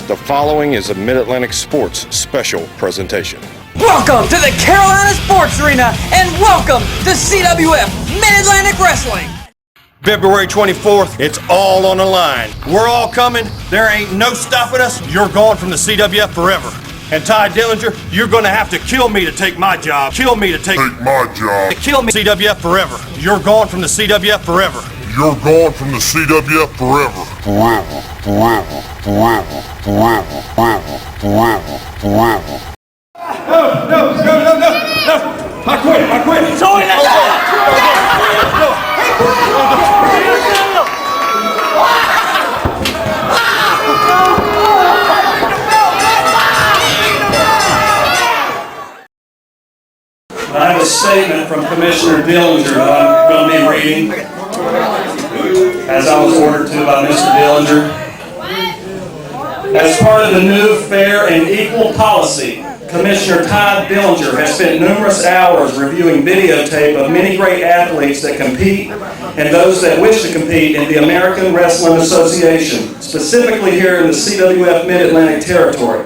The following is a Mid-Atlantic Sports special presentation. Welcome to the Carolina Sports Arena, and welcome to CWF Mid-Atlantic Wrestling. February 24th, it's all on the line. We're all coming. There ain't no stopping us. You're gone from the CWF forever. And Ty Dillinger, you're gonna have to kill me to take my job. Kill me to take my job. To kill me. CWF forever. You're gone from the CWF forever. You're gone from the CWF forever. Forever. Forever. Forever. Forever. Forever. Forever. No. I quit. It's only I have a statement from Commissioner Dillinger that I'm going to be reading, as I was ordered to by Mr. Dillinger. As part of the new fair and equal policy, Commissioner Ty Dillinger has spent numerous hours reviewing videotape of many great athletes that compete and those that wish to compete in the American Wrestling Association, specifically here in the CWF Mid-Atlantic territory.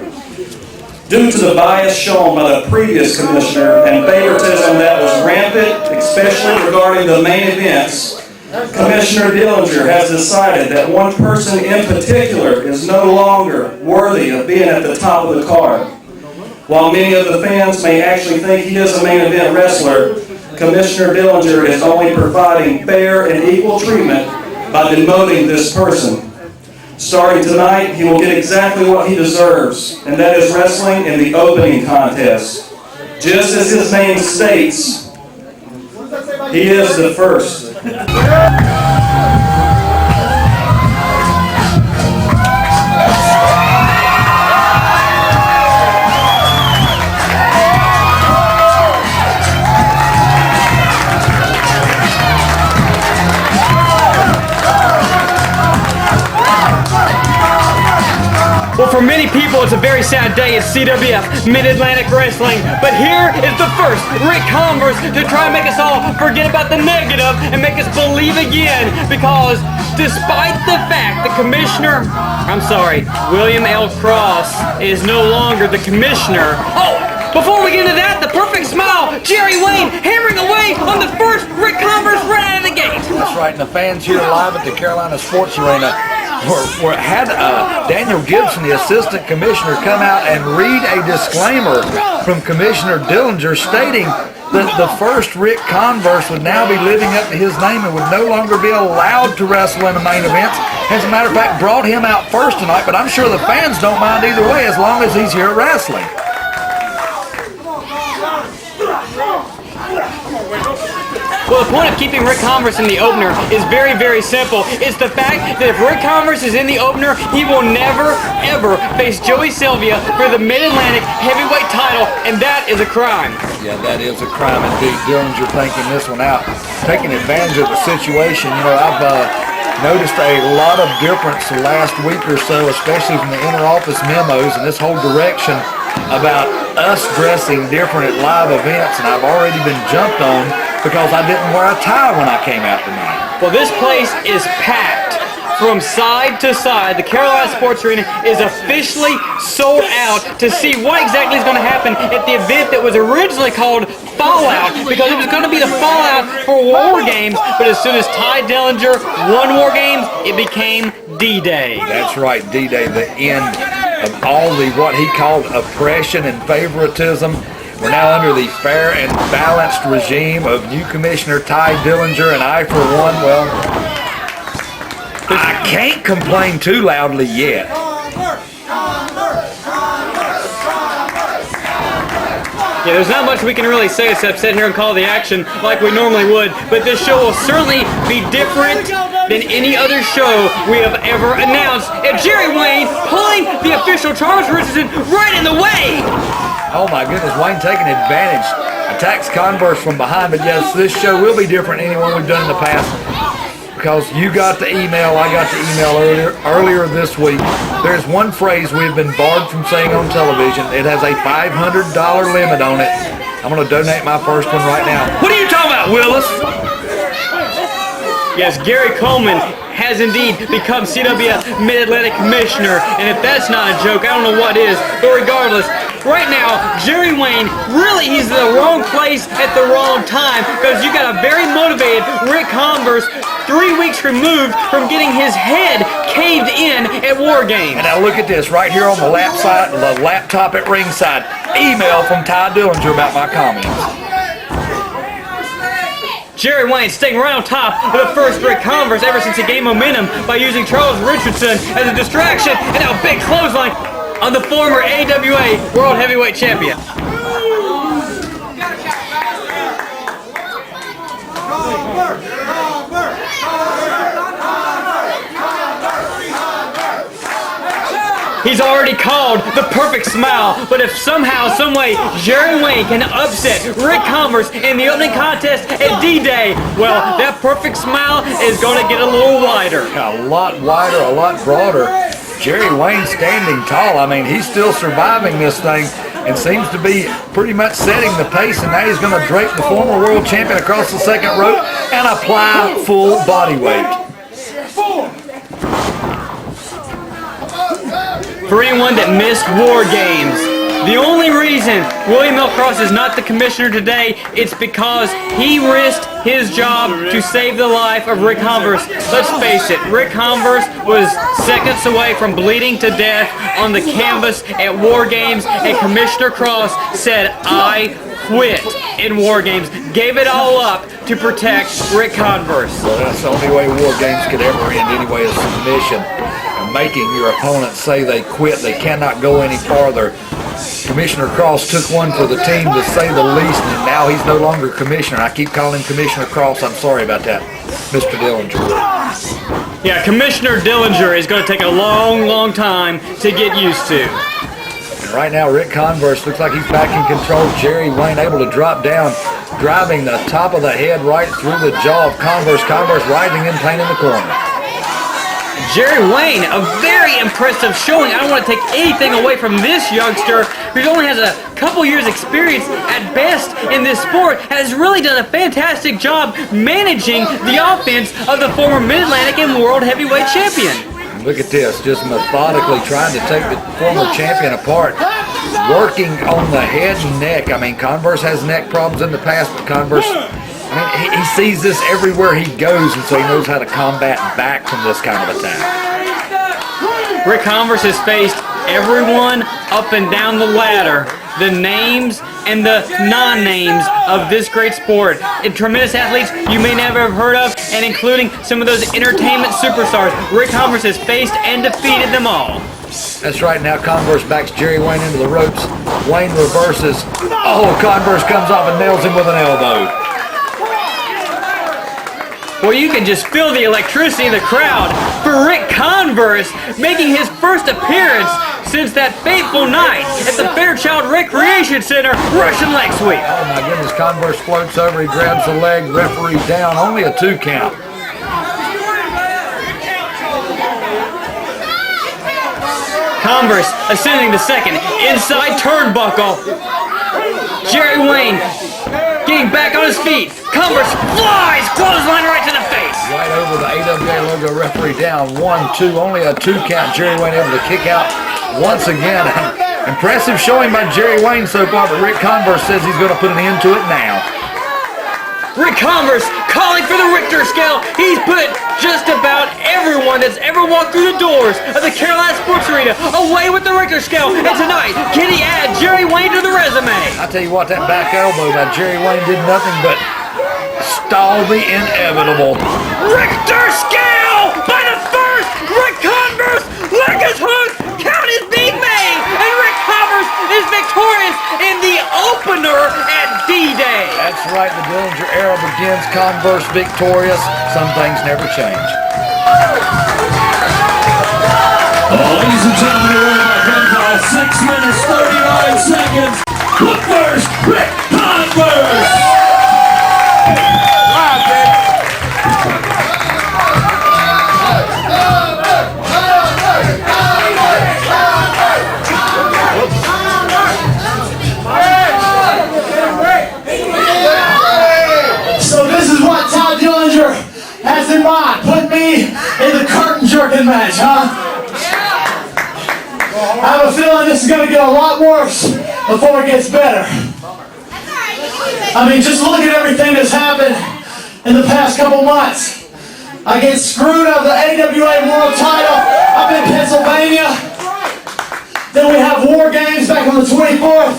Due to the bias shown by the previous commissioner and favoritism that was rampant, especially regarding the main events, Commissioner Dillinger has decided that one person in particular is no longer worthy of being at the top of the card. While many of the fans may actually think he is a main event wrestler, Commissioner Dillinger is only providing fair and equal treatment by demoting this person. Starting tonight, he will get exactly what he deserves, and that is wrestling in the opening contest. Just as his name states, he is the first. Well, for many people, it's a very sad day at CWF Mid-Atlantic Wrestling, but here is the first Ric Converse to try and make us all forget about the negative and make us believe again, because despite the fact the commissioner, William L. Cross is no longer the commissioner. Oh, before we get into that, the perfect smile, Jerry Wayne hammering away on the first Ric Converse right out of the gate. That's right, and the fans here live at the Carolina Sports Arena had Daniel Gibson, the assistant commissioner, come out and read a disclaimer from Commissioner Dillinger stating that the first Ric Converse would now be living up to his name and would no longer be allowed to wrestle in the main events. As a matter of fact, brought him out first tonight, but I'm sure the fans don't mind either way as long as he's here wrestling. Well, the point of keeping Ric Converse in the opener is very, very simple. It's the fact that if Ric Converse is in the opener, he will never, ever face Joey Silvia for the Mid-Atlantic heavyweight title, and that is a crime. Yeah, that is a crime indeed. Dillinger thinking this one out, taking advantage of the situation. You know, I've noticed a lot of difference the last week or so, especially from the inter-office memos and this whole direction about us dressing different at live events, and I've already been jumped on because I didn't wear a tie when I came out tonight. Well, this place is packed from side to side. The Carolina Sports Arena is officially sold out to see what exactly is going to happen at the event that was originally called Fallout, because it was going to be the fallout for War Games, but as soon as Ty Dillinger won War Games, it became D-Day. That's right, D-Day, the end of all the what he called oppression and favoritism. We're now under the fair and balanced regime of new Commissioner Ty Dillinger, and I, for one, well, I can't complain too loudly yet. Yeah, there's not much we can really say except sit here and call the action like we normally would, but this show will certainly be different than any other show we have ever announced. And Jerry Wayne pulling the official Charles Richardson right in the way! Oh my goodness, Wayne taking advantage. Attacks Converse from behind, but yes, this show will be different than anyone we've done in the past, because you got the email, I got the email earlier this week. There's one phrase we've been barred from saying on television. It has a $500 limit on it. I'm going to donate my first one right now. What are you talking about, Willis? Yes, Gary Coleman has indeed become CWF Mid-Atlantic Commissioner, and if that's not a joke, I don't know what is. But regardless, right now, Jerry Wayne, really, he's in the wrong place at the wrong time, because you got a very motivated Ric Converse 3 weeks removed from getting his head caved in at War Games. And now look at this, right here on the laptop at ringside. Email from Ty Dillinger about my comments. Jerry Wayne staying right on top of the first Ric Converse ever since he gained momentum by using Charles Richardson as a distraction, and now a big clothesline on the former AWA World Heavyweight Champion. He's already called the perfect smile, but if somehow, someway, Jerry Wayne can upset Ric Converse in the opening contest at D-Day, well, that perfect smile is going to get a little wider. A lot wider, a lot broader. Jerry Wayne standing tall. I mean, he's still surviving this thing and seems to be pretty much setting the pace, and now he's going to drape the former world champion across the second rope and apply full body weight. For anyone that missed War Games, the only reason William L. Cross is not the commissioner today, it's because he risked his job to save the life of Ric Converse. Let's face it, Ric Converse was seconds away from bleeding to death on the canvas at War Games, and Commissioner Cross said, "I quit" in War Games, gave it all up to protect Ric Converse. Well, that's the only way War Games could ever end anyway, is submission. Making your opponent say they quit, they cannot go any farther. Commissioner Cross took one for the team, to say the least, and now he's no longer commissioner. I keep calling him Commissioner Cross. I'm sorry about that, Mr. Dillinger. Yeah, Commissioner Dillinger is going to take a long, long time to get used to. And right now, Ric Converse looks like he's back in control. Jerry Wayne able to drop down, driving the top of the head right through the jaw of Converse. Converse rising in, playing in the corner. Jerry Wayne, a very impressive showing. I don't want to take anything away from this youngster who only has a couple years experience at best in this sport, has really done a fantastic job managing the offense of the former Mid-Atlantic and World Heavyweight Champion. Look at this, just methodically trying to take the former champion apart, working on the head and neck. I mean, Converse has neck problems in the past, but Converse, I mean, he sees this everywhere he goes, and so he knows how to combat back from this kind of attack. Ric Converse has faced everyone up and down the ladder, the names and the non-names of this great sport, and tremendous athletes you may never have heard of, and including some of those entertainment superstars. Ric Converse has faced and defeated them all. That's right. Now Converse backs Jerry Wayne into the ropes. Wayne reverses. Oh, Converse comes off and nails him with an elbow. Well, you can just feel the electricity in the crowd for Ric Converse making his first appearance since that fateful night at the Fairchild Recreation Center Russian leg sweep. Oh my goodness, Converse floats over, he grabs the leg, referee down, only a 2 count. Converse ascending to second, inside turnbuckle. Jerry Wayne getting back on his feet. Converse flies, clothesline right to the face. Right over the AWA logo, referee down, 1-2, only a 2 count. Jerry Wayne able to kick out once again. Impressive showing by Jerry Wayne so far, but Ric Converse says he's going to put an end to it now. Ric Converse calling for the Richter scale. He's put just about everyone that's ever walked through the doors of the Carolina Sports Arena away with the Richter scale. And tonight, can he add Jerry Wayne to the resume? I tell you what, that back elbow by Jerry Wayne did nothing but stall the inevitable. Richter scale by the first. Ric Converse, like his hook, count is being made, and Ric Converse is victorious in the opener at D-Day. That's right, the Dillinger era begins. Converse victorious. Some things never change. Ladies and gentlemen, we're 6 minutes 39 seconds. The first Ric Converse. So this is what Ty Dillinger has in mind. Put me in I have a feeling this is going to get a lot worse before it gets better. I mean, just look at everything that's happened in the past couple months. I get screwed out of the AWA World Title up in Pennsylvania. Then we have War Games back on the 24th.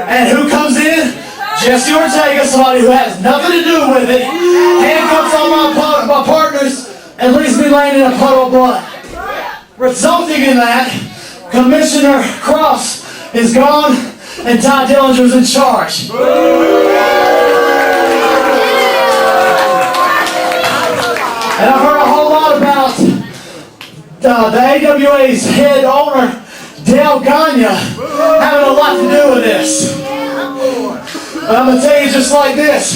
And who comes in? Jesse Ortega, somebody who has nothing to do with it, handcuffs all my partners and leaves me laying in a puddle of blood. Resulting in that, Commissioner Cross is gone and Ty Dillinger's in charge. And I've heard a whole lot about the AWA's head owner, Dale Gagne, having a lot to do with this. But I'm going to tell you just like this.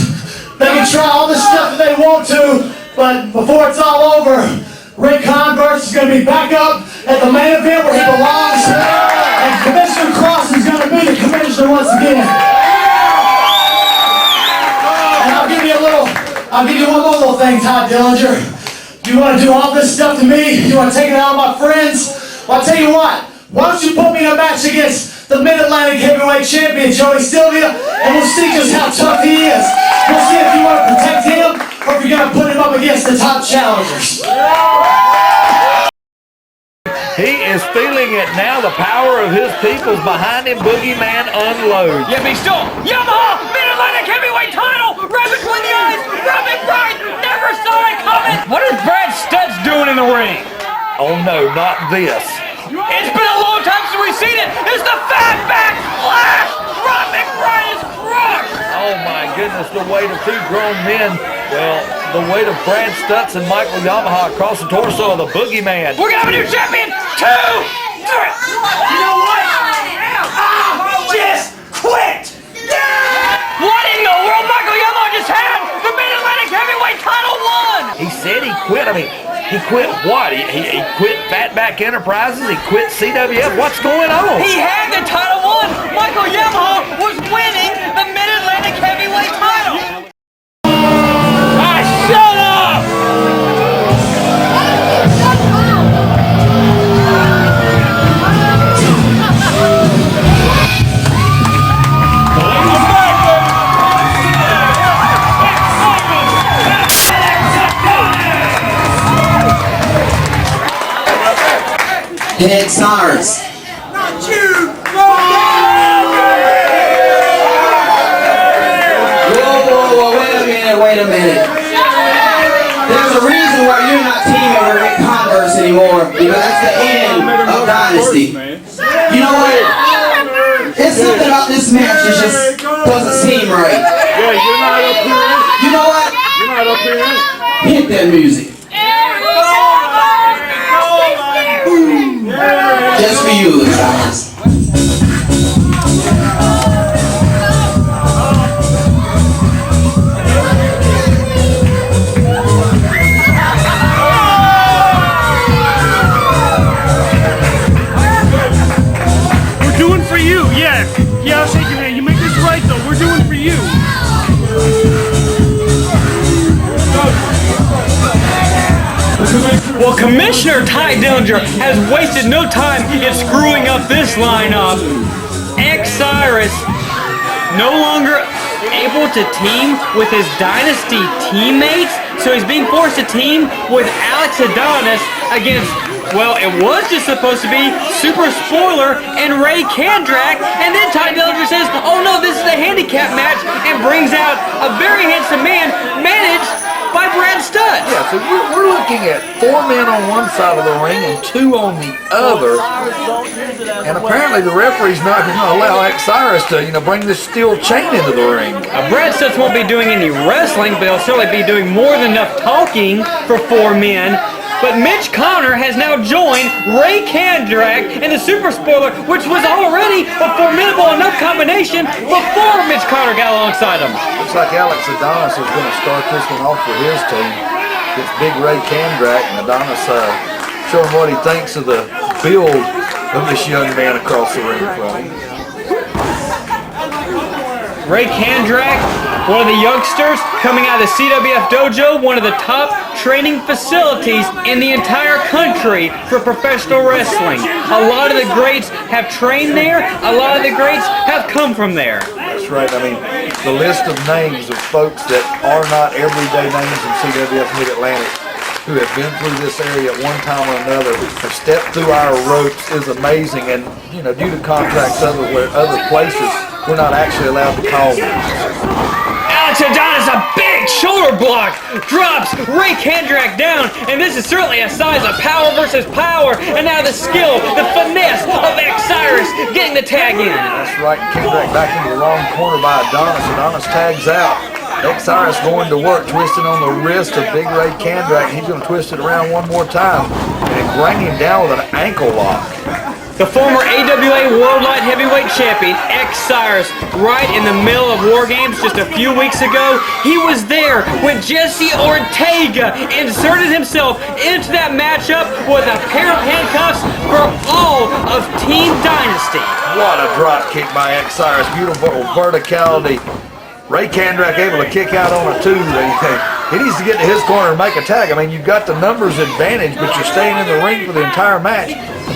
They can try all this stuff that they want to, but before it's all over, Ric Converse is going to be back up at the main event where he belongs. And Commissioner Cross is going to be the commissioner once again. And I'll give you one more little thing, Ty Dillinger. You want to do all this stuff to me? You want to take it out on my friends? Well, I'll tell you what. Why don't you put me in a match against the Mid-Atlantic Heavyweight Champion, Joey Silvia, and we'll see just how tough he is. We'll see if you want to protect him or if you're going to put him up against the top challengers. He is feeling it now. The power of his people's behind him. Boogeyman unloads. Yeah, but he's still Yamaha Mid-Atlantic Heavyweight Title right between the eyes. Rubbing right. Never saw it coming. What is Brad Stutz doing in the ring? Oh no, not this. It's been a long time since we've seen it. It's the Fatback Flash. Rubbing right is crushed. Oh my goodness, the weight of two grown men. Well, the weight of Brad Stutz and Michael Yamaha across the torso of the Boogeyman. We're gonna have a new champion. 2, 3. You know what? Just quit. What in the world Michael Yamaha just had? The Mid-Atlantic Heavyweight Title won. He said he quit. I mean, he quit what? He quit Fatback Enterprises? He quit CWF? What's going on? He had the title won. Michael Yamaha was winning the Mid-Atlantic Heavyweight Title. Shut up! Xsiris. Whoa, wait a minute. There's a reason why you're not teaming with Ric Converse anymore, because that's the end of Dynasty. You know what? It's something about this match that just doesn't seem right. Yeah, you're not up here. You know what? You're not up here. Hit that music. Just for you, Xsiris. We're doing for you, yeah. Yeah, I'll shake your hand. You make this right, though. We're doing for you. Well, Commissioner Ty Dillinger has wasted no time in screwing up this lineup. Xsiris no longer able to team with his Dynasty teammates, so he's being forced to team with Adonis against, well, it was just supposed to be Super Spoiler and Ray Kandrack, and then Ty Dillinger says, oh no, this is a handicap match, and brings out a very handsome man managed by Brad Stutz. Yeah, so we're looking at 4 men on one side of the ring and 2 on the other. And apparently the referee's not going to allow Xsiris to, bring this steel chain into the ring. Brad Stutz won't be doing any wrestling, but he'll certainly be doing more than enough talking for 4 men. But Mitch Connor has now joined Ray Kandrack and the Super Spoiler, which was already a formidable enough combination before Mitch Connor got alongside him. Looks like Adonis is going to start this one off with his team. It's Big Ray Kandrack, and Adonis showing what he thinks of the build of this young man across the ring from him. Ray Kandrack One of the youngsters coming out of the CWF dojo, one of the top training facilities in the entire country for professional wrestling. A lot of the greats have trained there, a lot of the greats have come from there. That's right. I mean, the list of names of folks that are not everyday names in CWF Mid-Atlantic who have been through this area at one time or another, have stepped through our ropes, is amazing. And, you know, due to contracts other places, we're not actually allowed to call them. Adonis, a big shoulder block, drops Aric Andrews down, and this is certainly a size of power versus power, and now the skill, the finesse of Xsiris getting the tag in. That's right, Kandrack back into the wrong corner by Adonis. Adonis tags out. Xsiris going to work, twisting on the wrist of Big Ray Kandrack. He's going to twist it around one more time and bring him down with an ankle lock. The former AWA World Light Heavyweight Champion, Xsiris, right in the middle of War Games just a few weeks ago. He was there when Jesse Ortega inserted himself into that matchup with a pair of handcuffs for all of Team Dynasty. What a drop kick by Xsiris. Beautiful verticality. Ray Kandrack able to kick out on a two. He needs to get to his corner and make a tag. I mean, you've got the numbers advantage, but you're staying in the ring for the entire match.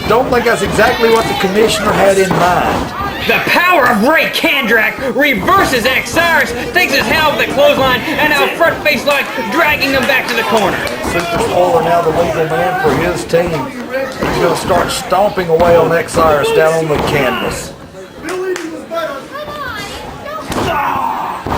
Don't think that's exactly what the commissioner had in mind. The power of Ray Kandrack reverses Xsiris, takes his hand off the clothesline, and now front face lock, dragging him back to the corner. Super Spoiler now the legal man for his team. He's going to start stomping away on Xsiris down on the canvas.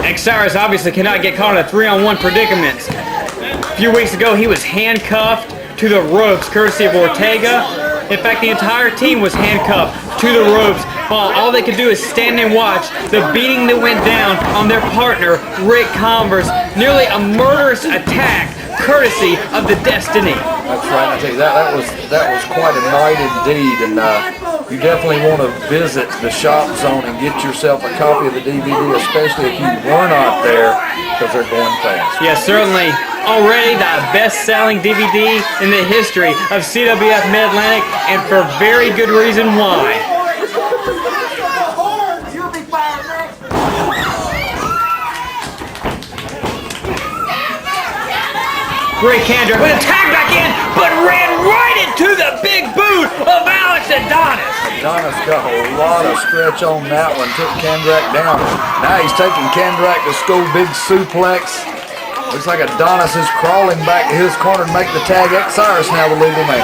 Xsiris obviously cannot get caught in a 3-on-1 predicament. A few weeks ago, he was handcuffed to the ropes, courtesy of Ortega. In fact, the entire team was handcuffed to the ropes, while all they could do is stand and watch the beating that went down on their partner, Ric Converse. Nearly a murderous attack, courtesy of the Destiny. That's right. I tell you, that was quite a night indeed, and you definitely want to visit the shop zone and get yourself a copy of the DVD, especially if you were not there, because they're going fast. Yes, certainly. Already the best-selling DVD in the history of CWF Mid-Atlantic, and for very good reason why. Great Kandrack with a tag back in, but ran right into the big boot of Adonis. Adonis got a lot of stretch on that one, took Kandrack down. Now he's taking Kandrack to school, big suplex. Looks like Adonis is crawling back to his corner to make the tag. Xsiris now the legal man.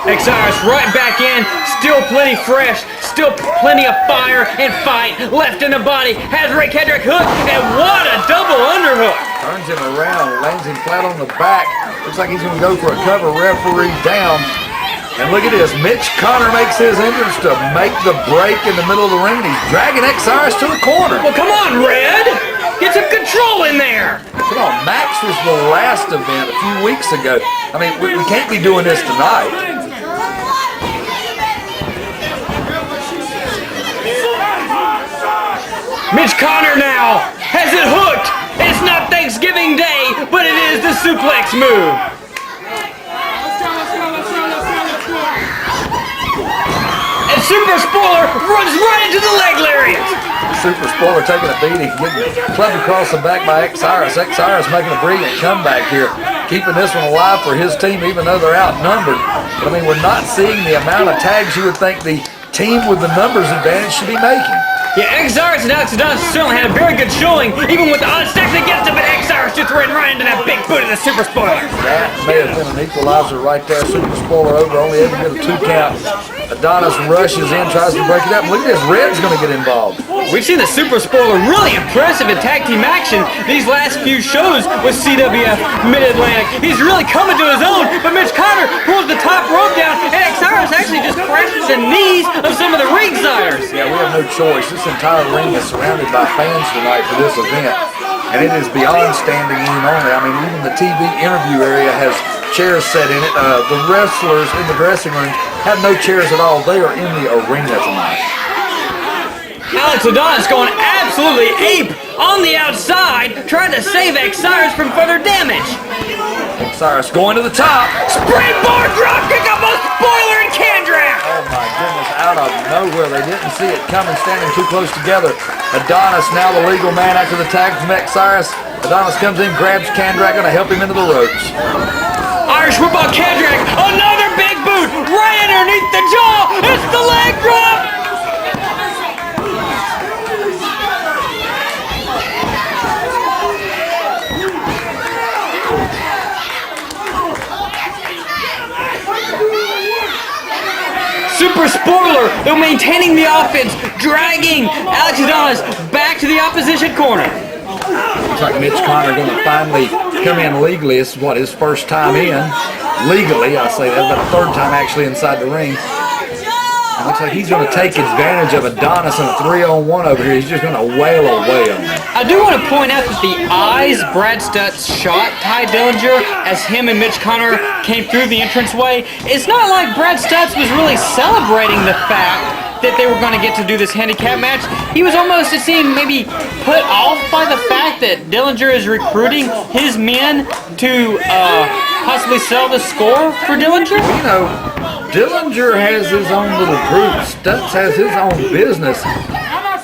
Xsiris right back in, still plenty fresh, still plenty of fire and fight left in the body. Has Ray Kandrack hooked, and what a double underhook. Turns him around, lands him flat on the back. Looks like he's going to go for a cover, referee down. And look at this, Mitch Connor makes his entrance to make the break in the middle of the ring. He's dragging Xsiris to the corner. Well, come on, Red. Get some control in there. Come on, Max was the last event a few weeks ago. I mean, we can't be doing this tonight. Mitch Connor now has it hooked. It's not Thanksgiving Day, but it is the suplex move. And Super Spoiler runs right into the leg lariat. Super Spoiler taking a beating, getting clubbed across the back by Xsiris. Xsiris making a brilliant comeback here, keeping this one alive for his team, even though they're outnumbered. But I mean, we're not seeing the amount of tags you would think the team with the numbers advantage should be making. Yeah, Xsiris and Adonis certainly had a very good showing, even with the odds stacked against him, but Xsiris just ran right into that big boot of the Super Spoiler. That may have been an equalizer right there. Super Spoiler over, only able to get a 2 count. Adonis rushes in, tries to break it up. Look at this, Red's going to get involved. We've seen the Super Spoiler really impressive in tag team action these last few shows with CWF Mid-Atlantic. He's really coming to his own, but Mitch Connor pulls the top rope down, and Xsiris actually just crashes the knees of some of the ringsiders. Yeah, we have no choice. This entire ring is surrounded by fans tonight for this event, and it is beyond standing room only. I mean, even the TV interview area has chairs set in it. The wrestlers in the dressing room have no chairs at all. They are in the arena tonight. Adonis going absolutely ape on the outside, trying to save Xsiris from further damage. Xsiris going to the top. Springboard drop kick up a Spoiler and Kandrack. Oh my goodness, out of nowhere. They didn't see it coming, standing too close together. Adonis now the legal man after the tag from Xsiris. Adonis comes in, grabs Kandrack, going to help him into the ropes. Irish whip on Kandrack. Another big boot right underneath the jaw. It's the leg drop. Super spoiler, though maintaining the offense, dragging Alex Adonis back to the opposition corner. Looks like Mitch Connor going to finally come in legally. This is what, his first time in legally. I say that, but the third time actually inside the ring. It looks like he's going to take advantage of Adonis in a 3-on-1 over here. He's just going to wail away on him. I do want to point out that the eyes Brad Stutz shot Ty Dillinger as him and Mitch Connor came through the entranceway. It's not like Brad Stutz was really celebrating the fact that they were going to get to do this handicap match. He was almost, it seemed, maybe put off by the fact that Dillinger is recruiting his men to possibly sell the score for Dillinger. You know, Dillinger has his own little group. Stutz has his own business.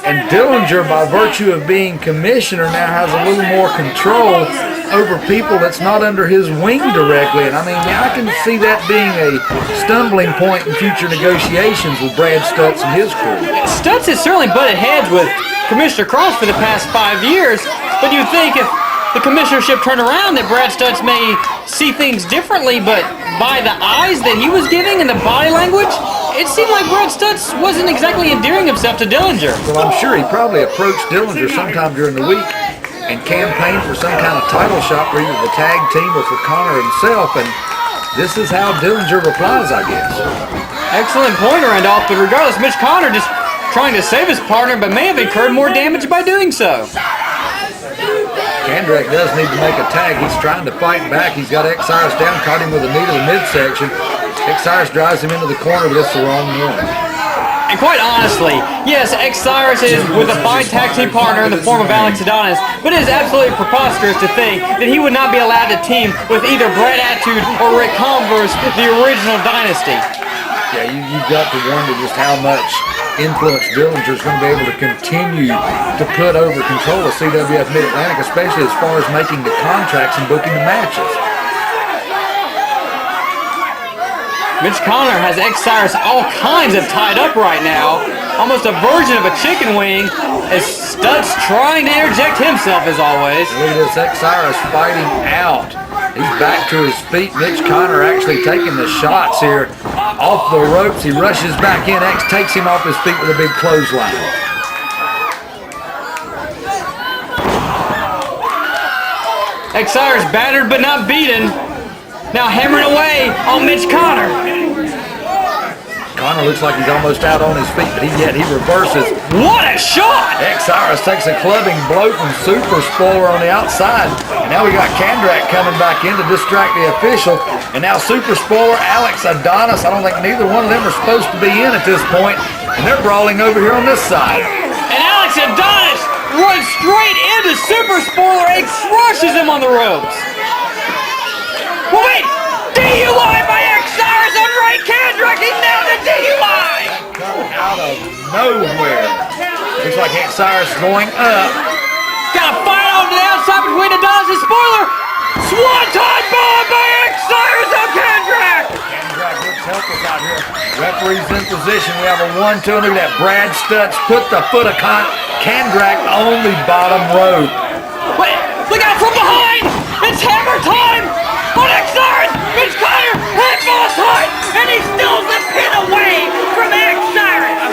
And Dillinger, by virtue of being commissioner, now has a little more control over people that's not under his wing directly. And I mean, I can see that being a stumbling point in future negotiations with Brad Stutz and his crew. Stutz has certainly butted heads with Commissioner Cross for the past 5 years, but you'd think if the commissionership turned around that Brad Stutz may see things differently, but by the eyes that he was giving and the body language, it seemed like Brad Stutz wasn't exactly endearing himself to Dillinger. Well, I'm sure he probably approached Dillinger sometime during the week and campaigned for some kind of title shot for either the tag team or for Connor himself, and this is how Dillinger replies, I guess. Excellent point, Randolph, but regardless, Mitch Connor just trying to save his partner, but may have incurred more damage by doing so. Kandrack does need to make a tag. He's trying to fight back. He's got Xsiris down, caught him with a knee to the midsection. Xsiris drives him into the corner, but it's the wrong one. And quite honestly, yes, Xsiris is with a fine tag team partner in the form of Alex Adonis, but it is absolutely preposterous to think that he would not be allowed to team with either Brad Attitude or Ric Converse, the original Dynasty. Yeah, you've got to wonder just how much influence Dillinger is going to be able to continue to put over control of CWF Mid-Atlantic, especially as far as making the contracts and booking the matches. Mitch Connor has Xsiris all kinds of tied up right now, almost a version of a chicken wing, as Stutz trying to interject himself as always. Look at this Xsiris fighting out. He's back to his feet. Mitch Connor actually taking the shots here off the ropes. He rushes back in. X takes him off his feet with a big clothesline. Xsiris battered but not beaten. Now hammering away on Mitch Connor. Connor looks like he's almost out on his feet, but yet he reverses. What a shot! Xsiris takes a clubbing blow from Super Spoiler on the outside. And now we got Kandrack coming back in to distract the official. And now Super Spoiler, Alex Adonis, I don't think neither one of them are supposed to be in at this point. And they're brawling over here on this side. And Alex Adonis runs straight into Super Spoiler and crushes him on the ropes. Well, wait! DUI by Xsiris on Ray Kandrack! He nailed the DUI! Coming out of nowhere. Looks like Xsiris going up. Got a fight on the outside between Adonis and Spoiler. Swanton bomb by Xsiris on Kandrack! Kandrack looks helpless out here. Referee's in position. We have a 1-2. Look at that. Brad Stutz put the foot of Kandrack on the bottom rope. Wait, look out from behind! It's hammer time! On Xsiris! Mitch Connor! Headball time! And he steals the pin away from Xsiris!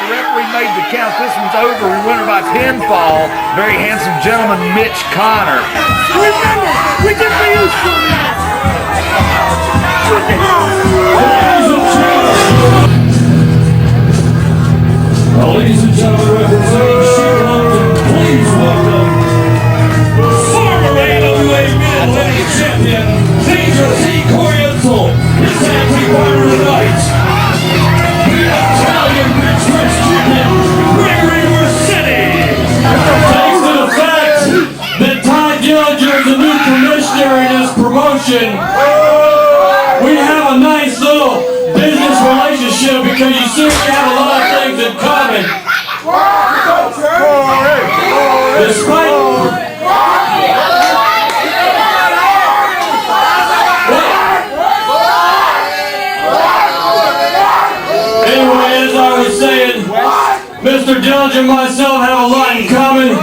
The referee made the count. This one's over. We winner by pinfall. Very handsome gentleman, Mitch Connor. Remember, we did for you, Ladies and gentlemen, representing Chicago, please welcome former AWA Mid-Atlantic champion, Edsel, his tag team partner tonight, the Italian Express champion, Gregory Vercetti. Thanks to the fact that Ty Dillinger is the new commissioner in this promotion, we have a nice little business relationship you because you seem to have a lot of things in common. Despite... Anyway, as I was saying, Mr. Dillinger and myself have a lot in common.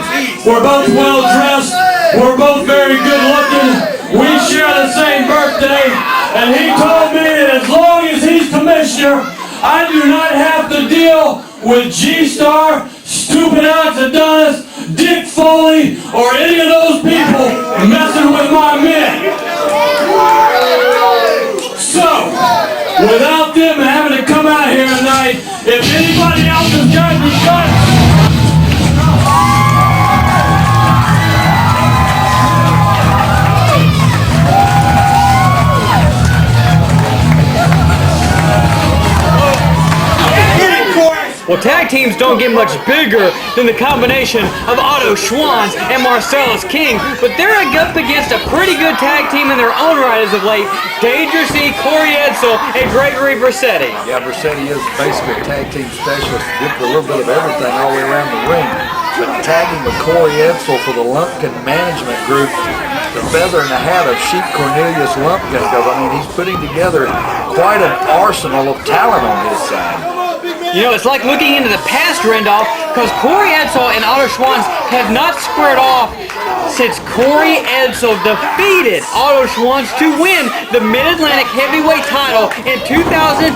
We're both well dressed. We're both very good looking. We share the same birthday. And he told me that as long as he's commissioner, I do not have to deal with G-Star, Stupid Alex Adonis, Dick Foley, or any of those people messing with my men. So, without them having to come out here tonight, if anybody else has got any guns, well, tag teams don't get much bigger than the combination of Otto, Schwanz, and Marcellus King, but they're up against a pretty good tag team in their own right as of late. Dangerous E, Corey Edsel, and Gregory Vercetti. Yeah, Vercetti is basically a tag team specialist, good for a little bit of everything all the way around the ring. But tagging with Corey Edsel for the Lumpkin Management Group, the feather in the hat of Sheep Cornelius Lumpkin, because I mean he's putting together quite an arsenal of talent on his side. You know, it's like looking into the past, Randolph, because Corey Edsel and Otto Schwanz have not squared off since Corey Edsel defeated Otto Schwanz to win the Mid-Atlantic Heavyweight title in 2002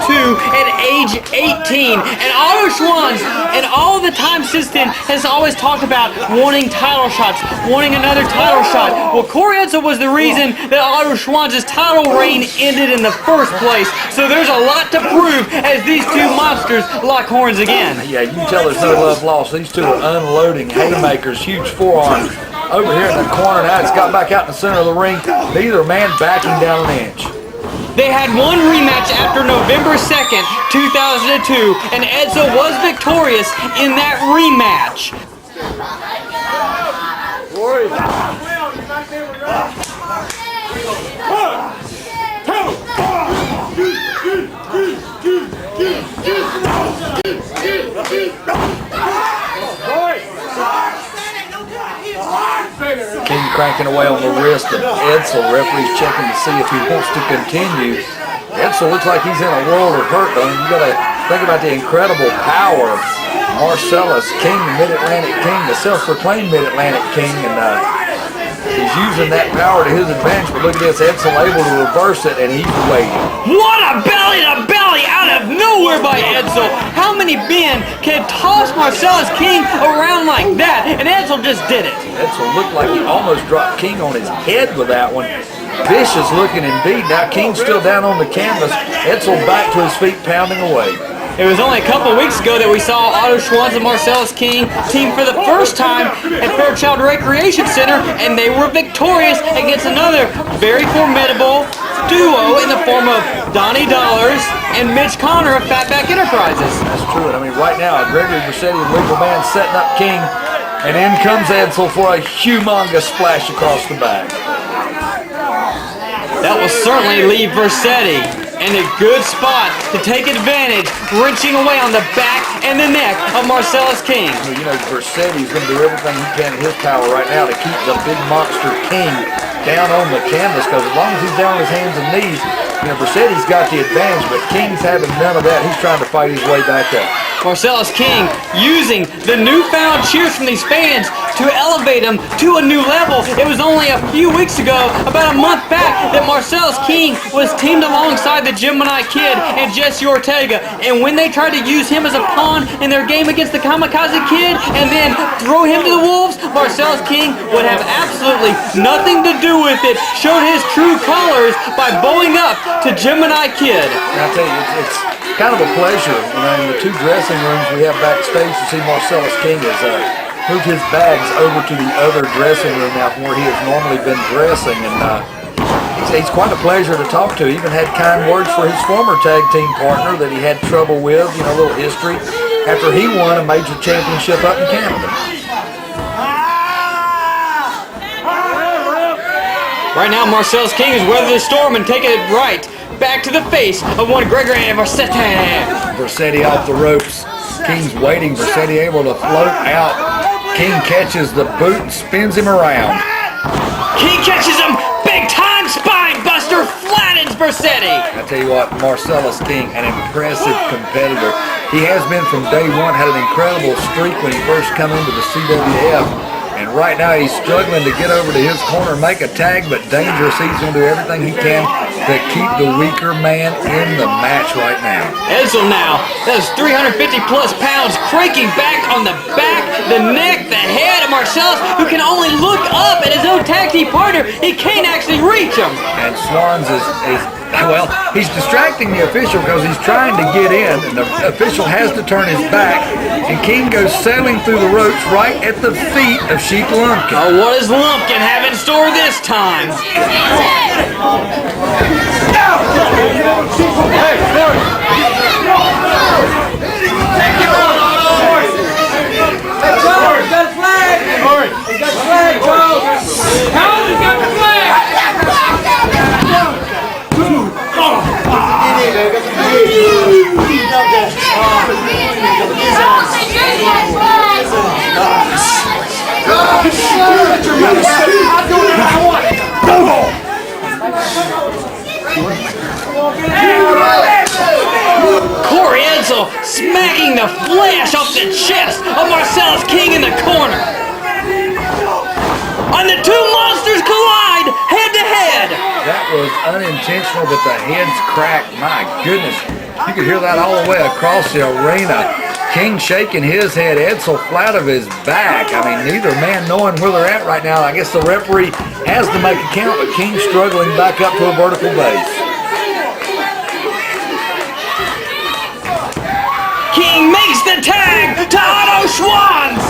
at age 18. And Otto Schwanz, and all the time since then, has always talked about wanting title shots, wanting another title shot. Well, Corey Edsel was the reason that Otto Schwanz's title reign ended in the first place. So there's a lot to prove as these two monsters lock horns again. Yeah, you can tell there's no love lost. These two are unloading haymakers, huge forearms. Over here in the corner now, it's got back out in the center of the ring. Neither man backing down an inch. They had one rematch after November 2nd, 2002, and Edsel was victorious in that rematch. King cranking away on the wrist of Edsel. Referee's checking to see if he wants to continue. Edsel looks like he's in a world of hurt, though. You got to think about the incredible power of Marcellus King, the Mid-Atlantic King, the self-proclaimed Mid-Atlantic King, and he's using that power to his advantage. But look at this, Edsel able to reverse it, and he's waiting. What a belly-to-belly out of nowhere by Edsel! How many men can toss Marcellus King around like that? And Edsel just did it. Edsel looked like he almost dropped King on his head with that one. Vicious looking indeed. Now King's still down on the canvas. Edsel back to his feet, pounding away. It was only a couple weeks ago that we saw Otto Schwanz and Marcellus King team for the first time at Fairchild Recreation Center, and they were victorious against another very formidable duo in the form of Donnie Dollars and Mitch of Fatback Enterprises. That's true. I mean, right now, Gregory Vercetti and Legal Man setting up King, and in comes Edsel for a humongous splash across the back. That will certainly leave Vercetti in a good spot to take advantage, wrenching away on the back and the neck of Marcellus King. You know, Vercetti's going to do everything he can in his power right now to keep the big monster King down on the canvas, because as long as he's down on his hands and knees, you know, Vercetti's got the advantage, but King's having none of that. He's trying to fight his way back up. Marcellus King using the newfound cheers from these fans to elevate him to a new level. It was only a few weeks ago, about a month back, that Marcellus King was teamed alongside the Gemini Kid and Jesse Ortega. And when they tried to use him as a pawn in their game against the Kamakazi Kid and then throw him to the wolves, Marcellus King would have absolutely nothing to do with it. Showed his true colors by bowing up to Gemini Kid. And I tell you, it's kind of a pleasure, you know, in the two dressing rooms we have backstage to see Marcellus King has moved his bags over to the other dressing room now from where he has normally been dressing, and he's quite a pleasure to talk to. He even had kind words for his former tag team partner that he had trouble with, you know, a little history, after he won a major championship up in Canada. Right now, Marcellus King is weathering the storm and taking it right back to the face of one Gregory and Vercetti. Vercetti off the ropes. King's waiting. Vercetti able to float out. King catches the boot and spins him around. King catches him. Big time spine buster. Flattens Vercetti. I tell you what, Marcellus King, an impressive competitor. He has been from day one, had an incredible streak when he first come into the CWF. And right now he's struggling to get over to his corner, make a tag, but Dangerous, he's going to do everything he can to keep the weaker man in the match right now. Edsel now, those 350 plus pounds cranking back on the back, the neck, the head of Marcellus, who can only look up at his own tag team partner. He can't actually reach him. And Schwanz is well, he's distracting the official because he's trying to get in, and the official has to turn his back, and King goes sailing through the ropes right at the feet of Sheik Lumpkin. Oh, what does Lumpkin have in store this time? Corey Edsel smacking the flesh off the chest of Marcellus King in the corner. And the two monsters collide head to head. That was unintentional, but the heads cracked. My goodness. You could hear that all the way across the arena. King shaking his head, Edsel flat of his back. I mean, neither man knowing where they're at right now. I guess the referee has to make a count, but King struggling back up to a vertical base. King makes the tag to Otto Schwanz.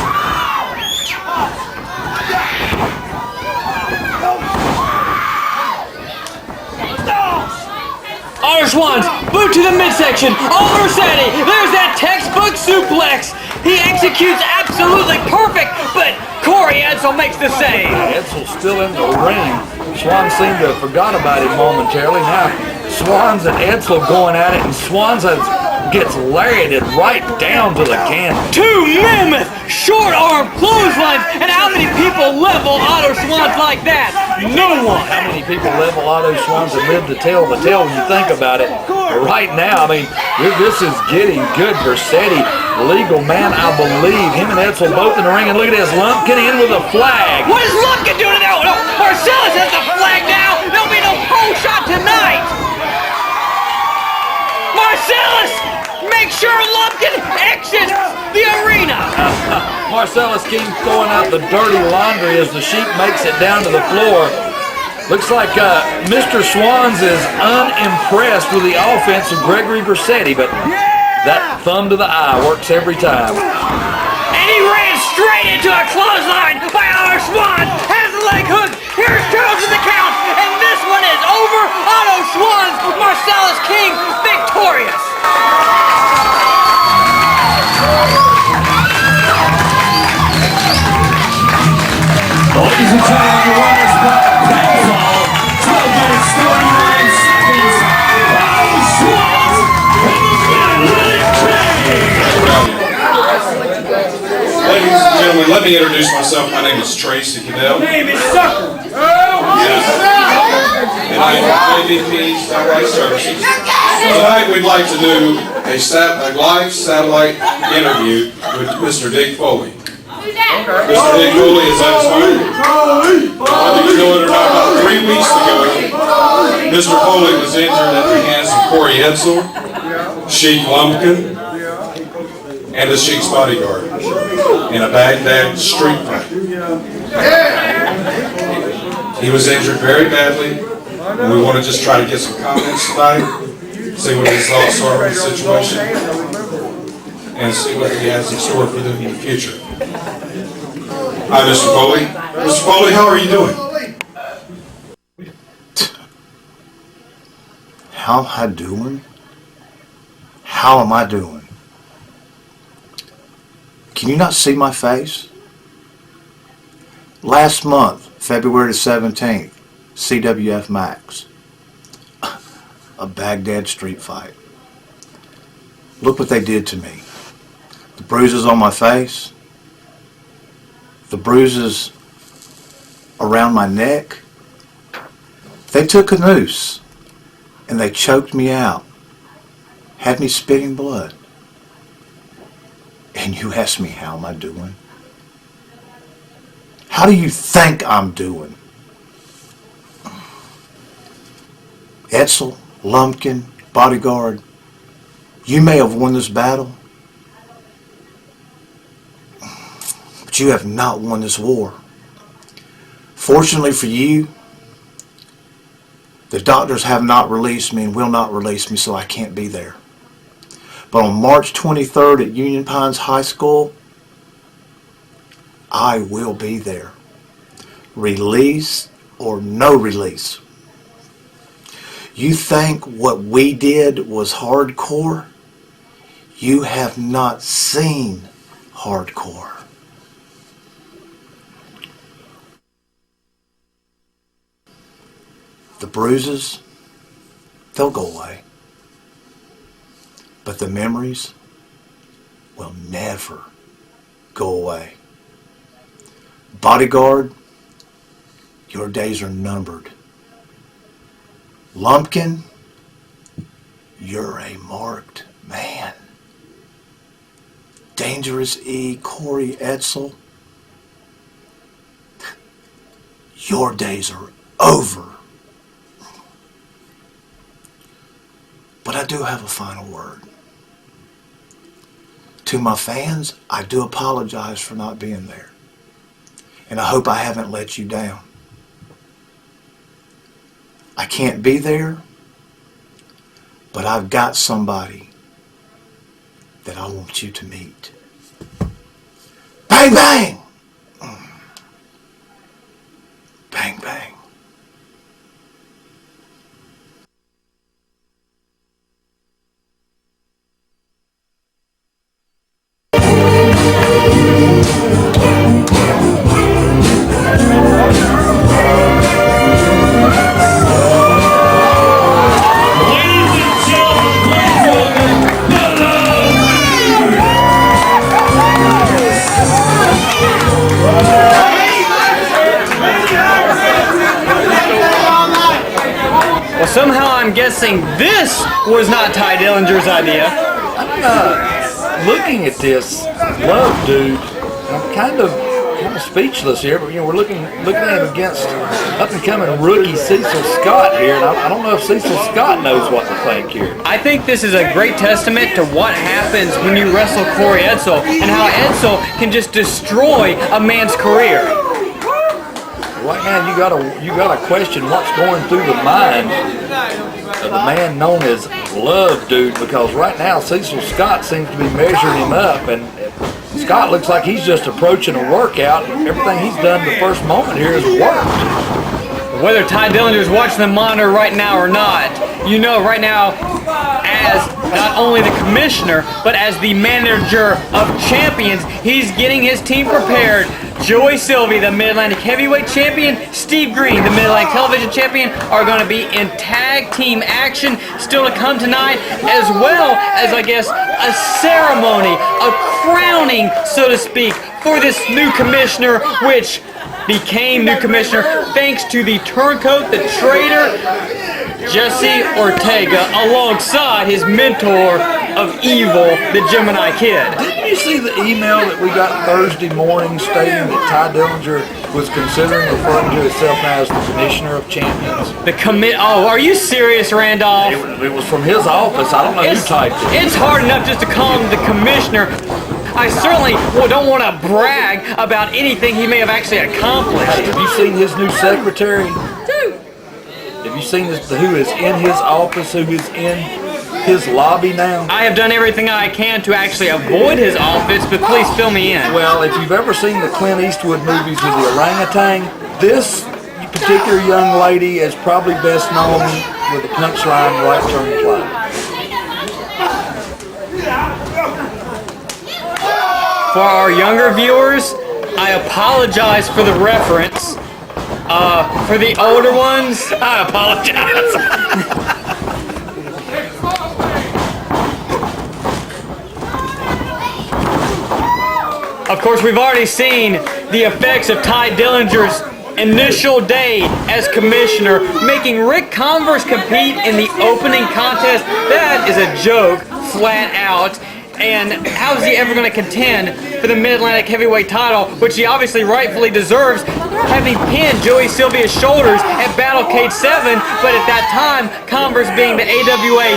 Otto Schwanz, boot to the midsection. Oh, Vercetti, there's that textbook suplex. He executes absolutely perfect, but Corey Edsel makes the save. Edsel's still in the ring. Schwanz seemed to have forgot about him momentarily. Now, Schwanz and Edsel going at it, and Schwanz gets lariated right down to the canvas. Two mammoth short-arm clotheslines, and how many people level Otto Schwanz like that? No one. How many people level Otto Schwanz and live to tell the tale when you think about it? But right now, I mean, this is getting good. Vercetti, legal man, I believe. Him and Edsel both in the ring, and look at this, Lumpkin in with a flag. What is Lumpkin doing now? No, Marcellus has the flag now. There'll be no pole shot tonight. Marcellus, make sure Lumpkin exits the arena. Marcellus King throwing out the dirty laundry as the Sheik makes it down to the floor. Looks like Mr. Schwanz is unimpressed with the offense of Gregory Vercetti, but that thumb to the eye works every time. And he ran straight into a clothesline by Otto Schwanz. Has the leg hook. Here's Charles in the count, and this one is over. Otto Schwanz, Marcellus King, victorious. Ladies and gentlemen, the winners by pinfall, 12 minutes 49 seconds. Otto Schwanz Ladies and gentlemen, let me introduce myself. My name is Tracy Cadell. Name is Sucker. And I am AVP Satellite Services. Tonight we'd like to do a live satellite interview with Mr. Dick Foley. Mr. Dick Foley is outside. Whether you know it or not, about 3 weeks ago, Mr. Foley was injured at the hands of Corey Edsel, Sheik Lumpkin, and the Sheik's bodyguard in a Baghdad street fight. He was injured very badly, and we want to just try to get some comments tonight, see what his thoughts are on the situation, and see what he has in store for them in the future. Hi, Mr. Foley. Mr. Foley, how are you doing? How am I doing? How am I doing? Can you not see my face? Last month, February 17th, CWF Max. a Baghdad street fight. Look what they did to me. The bruises on my face, the bruises around my neck. They took a noose and they choked me out, had me spitting blood. And you ask me, how am I doing? How do you think I'm doing? Edsel, Lumpkin, Bodyguard, you may have won this battle, but you have not won this war. Fortunately for you, the doctors have not released me and will not release me, so I can't be there. But on March 23rd at Union Pines High School, I will be there. Release or no release. You think what we did was hardcore? You have not seen hardcore. The bruises, they'll go away. But the memories will never go away. Bodyguard, your days are numbered. Lumpkin, you're a marked man. Dangerous E, Corey Edsel, your days are over. But I do have a final word. To my fans, I do apologize for not being there. And I hope I haven't let you down. I can't be there, but I've got somebody that I want you to meet. Bang, bang! Bang, bang. Somehow I'm guessing this was not Ty Dillinger's idea. I'm looking at this Love Dude. I'm kind of speechless here, but we're looking at him against up and coming rookie Cecil Scott here, and I don't know if Cecil Scott knows what to think here. I think this is a great testament to what happens when you wrestle Corey Edsel and how Edsel can just destroy a man's career. Right now, you gotta question what's going through the mind of the man known as Love Dude, because right now Cecil Scott seems to be measuring him up, and Scott looks like he's just approaching a workout. Everything he's done the first moment here has worked. Whether Ty Dillinger's watching the monitor right now or not, you know right now, as not only the commissioner, but as the manager of champions, he's getting his team prepared. Joey Silvia, the Mid-Atlantic Heavyweight Champion, Steve Greene, the Mid-Atlantic Television Champion, are going to be in tag team action still to come tonight, as well as, I guess, a ceremony, a crowning, so to speak, for this new commissioner, which became new commissioner thanks to the turncoat, the traitor, Jesse Ortega, alongside his mentor of evil, the Gemini Kid. Didn't you see the email that we got Thursday morning stating that Ty Dillinger was considering referring to himself now as the Commissioner of Champions? Oh, are you serious, Randolph? It was from his office. I don't know who typed it. It's hard enough just to call him the Commissioner. I certainly don't want to brag about anything he may have actually accomplished. Have you seen his new secretary? Have you seen who is in his office, who is in his lobby now? I have done everything I can to actually avoid his office, but please fill me in. Well, if you've ever seen the Clint Eastwood movies with the orangutan, this particular young lady is probably best known with the punchline, right turn fly. For our younger viewers, I apologize for the reference. For the older ones, I apologize. Of course, we've already seen the effects of Ty Dillinger's initial day as commissioner, making Ric Converse compete in the opening contest. That is a joke, flat out. And how is he ever going to contend for the Mid-Atlantic heavyweight title, which he obviously rightfully deserves, having pinned Joey Silvia's shoulders at Battlecade 7, but at that time, Converse being the AWA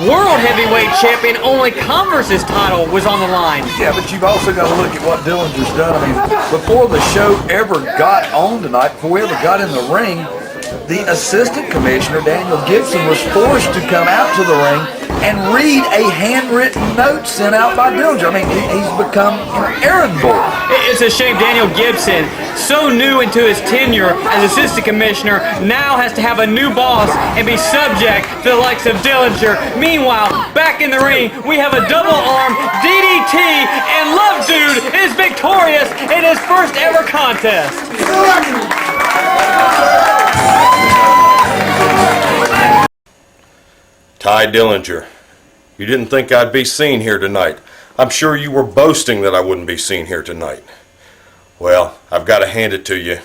World Heavyweight Champion, only Converse's title was on the line. Yeah, but you've also got to look at what Dillinger's done. I mean, before the show ever got on tonight, before we ever got in the ring, the assistant commissioner, Daniel Gibson, was forced to come out to the ring and read a handwritten note sent out by Dillinger. I mean, he's become an errand boy. It's a shame Daniel Gibson, so new into his tenure as assistant commissioner, now has to have a new boss and be subject to the likes of Dillinger. Meanwhile, back in the ring, we have a double arm DDT, and Love Dude is victorious in his first ever contest. Ty Dillinger, you didn't think I'd be seen here tonight. I'm sure you were boasting that I wouldn't be seen here tonight. Well, I've got to hand it to you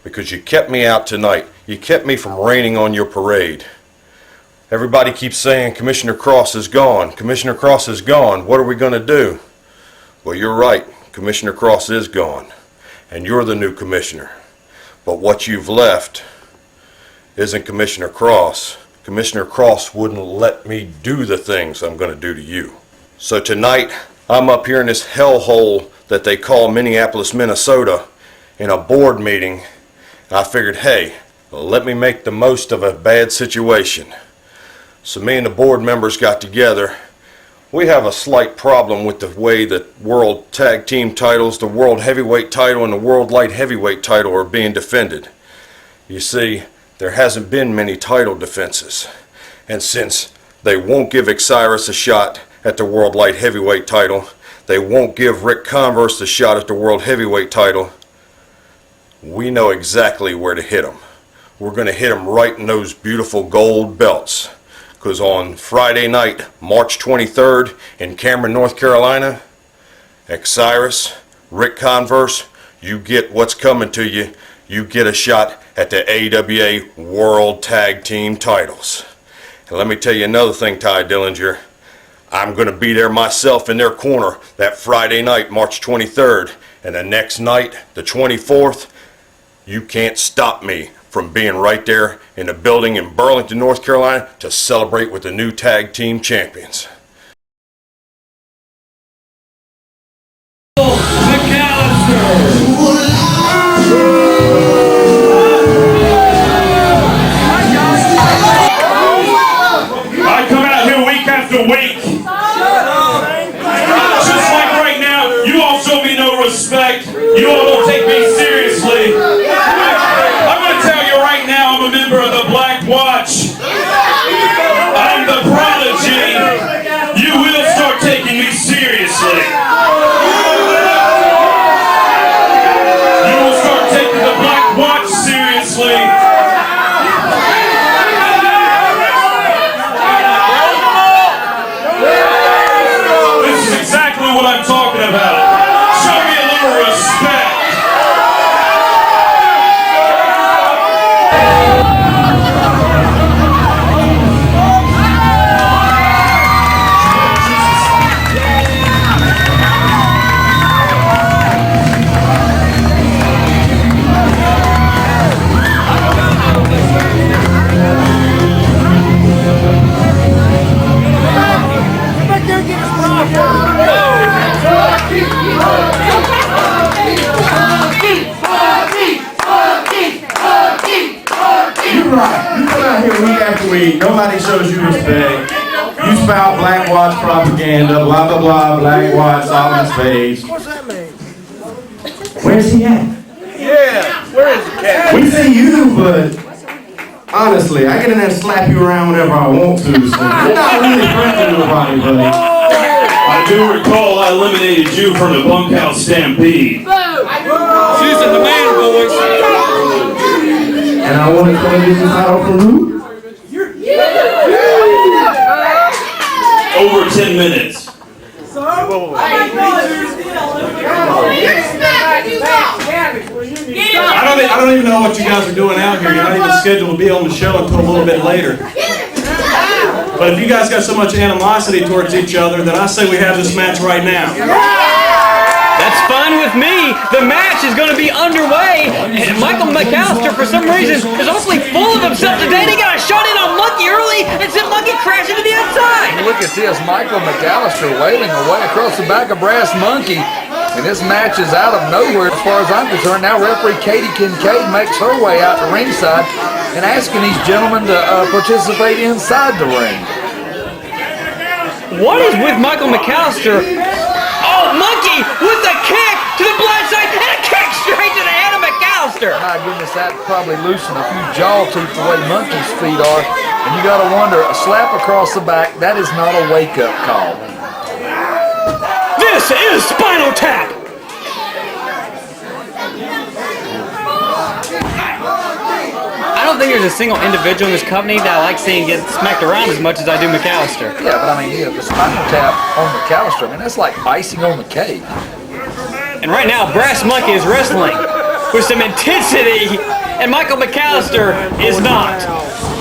because you kept me out tonight. You kept me from raining on your parade. Everybody keeps saying Commissioner Cross is gone. Commissioner Cross is gone. What are we going to do? Well, you're right. Commissioner Cross is gone. And you're the new commissioner. But what you've left isn't Commissioner Cross. Commissioner Cross wouldn't let me do the things I'm going to do to you. So tonight, I'm up here in this hellhole that they call Minneapolis, Minnesota, in a board meeting. I figured, hey, let me make the most of a bad situation. So me and the board members got together. We have a slight problem with the way that World Tag Team titles, the World Heavyweight title, and the World Light Heavyweight title are being defended. You see, there hasn't been many title defenses. And since they won't give Xsiris a shot at the World Light Heavyweight title, they won't give Ric Converse the shot at the World Heavyweight title, we know exactly where to hit them. We're going to hit them right in those beautiful gold belts. Because on Friday night, March 23rd, in Cameron, North Carolina, Xsiris, Ric Converse, you get what's coming to you. You get a shot at the AWA World Tag Team titles. And let me tell you another thing, Ty Dillinger. I'm going to be there myself in their corner that Friday night, March 23rd. And the next night, the 24th, you can't stop me from being right there in the building in Burlington, North Carolina to celebrate with the new tag team champions. I come out here week after week. Just like right now, you all show me no respect. You all don't take me seriously. I'm going to tell you right now, I'm a member of the Black Watch. I'm the prodigy. You will start taking me seriously. You will start taking the Black Watch seriously. This is exactly what I'm talking about. Show me a little respect. You're right. You come out here week after week, nobody shows you respect. You spout Black Watch propaganda, blah, blah, blah, Black Watch, all in space. What's that mean? Where's he at? Yeah, where is the cat? We see you, but honestly, I get in there and slap you around whenever I want to, so you're not really threatening nobody, buddy. I do recall I eliminated you from the bunkhouse stampede. Choosing the man, boys. And I want to come get this title from who? Over 10 minutes. I don't even know what you guys are doing out here. You're not even scheduled to be on the show until a little bit later. But if you guys got so much animosity towards each other, then I say we have this match right now. That's fine with me. The match is going to be underway, and Michael McAllister, for some reason, is awfully full of himself today. He got a shot in on Munkey early, and sent Munkey crashing to the outside. Look at this, Michael McAllister wailing away across the back of Brass Munkey. And this match is out of nowhere as far as I'm concerned. Now referee Katie Kincaid makes her way out to ringside and asking these gentlemen to participate inside the ring. What is with Michael McAllister? Oh, Munkey with the kick to the blind side and a kick straight to the head of McAllister. My goodness, that probably loosened a few jaw teeth the way Munkey's feet are. And you got to wonder, a slap across the back, that is not a wake-up call. This is Spinal Tap. I don't think there's a single individual in this company that I like seeing get smacked around as much as I do McAllister. Yeah, but I mean, the Spinal Tap on McAllister, I mean, that's like icing on the cake. And right now, Brass Munkey is wrestling with some intensity, and Michael McAllister is not.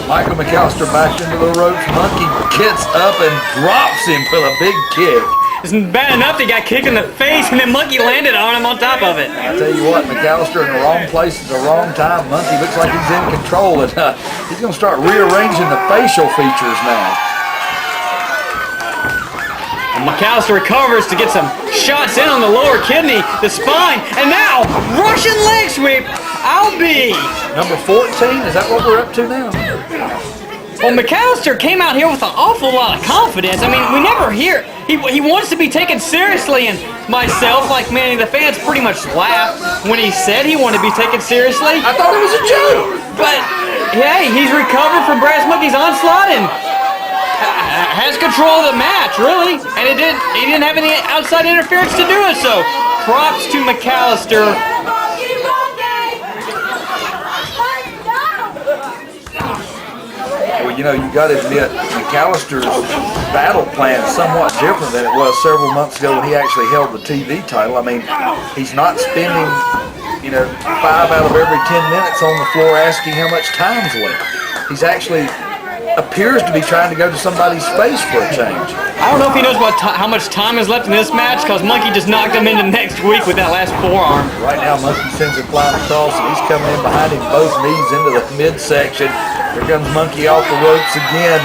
Michael McAllister back into the ropes. Munkey gets up and drops him with a big kick. It's bad enough he got kicked in the face, and then Munkey landed on him on top of it. I tell you what, McAllister in the wrong place at the wrong time. Munkey looks like he's in control, and he's going to start rearranging the facial features now. And McAllister recovers to get some shots in on the lower kidney, the spine, and now Russian leg sweep. I'll be number 14. Is that what we're up to now? Well, McAllister came out here with an awful lot of confidence. I mean, we never hear. He wants to be taken seriously, and myself, like many of the fans, pretty much laughed when he said he wanted to be taken seriously. I thought it was a joke. But, hey, he's recovered from Brass Munkey's onslaught and has control of the match, really. And he didn't have any outside interference to do it, so props to McAllister. Well, you know, you got to admit, McAllister's battle plan is somewhat different than it was several months ago when he actually held the TV title. I mean, he's not spending, 5 out of every 10 minutes on the floor asking how much time's left. He's actually appears to be trying to go to somebody's face for a change. I don't know if he knows how much time is left in this match, because Munkey just knocked him into next week with that last forearm. Right now, Munkey sends him flying across, and he's coming in behind him, both knees into the midsection. Here comes Munkey off the ropes again.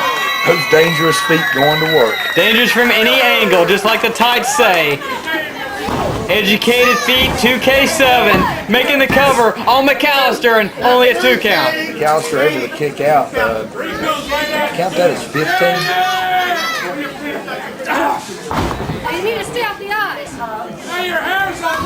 Those dangerous feet going to work. Dangerous from any angle, just like the tights say. Educated feet, 2K7, making the cover on McAllister, and only a 2 count. McAllister able to kick out. Count that as 15. You need to stay off the ice. Hey, your hair's on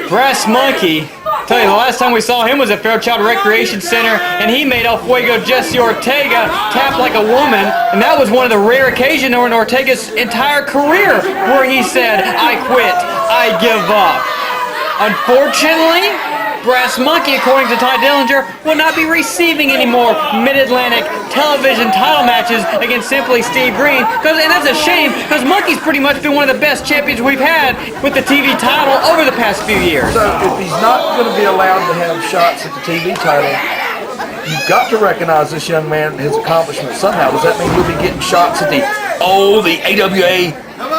Brass Munkey. Tell you, the last time we saw him was at Fairchild Recreation Center, and he made El Fuego Jesse Ortega tap like a woman, and that was one of the rare occasions in Ortega's entire career where he said, "I quit, I give up." Unfortunately, Brass Munkey, according to Ty Dillinger, will not be receiving any more Mid-Atlantic television title matches against Simply Steve Greene, and that's a shame, because Munkey's pretty much been one of the best champions we've had with the TV title over the past few years. So if he's not going to be allowed to have shots at the TV title, you've got to recognize this young man and his accomplishments somehow. Does that mean he'll be getting shots at the AWA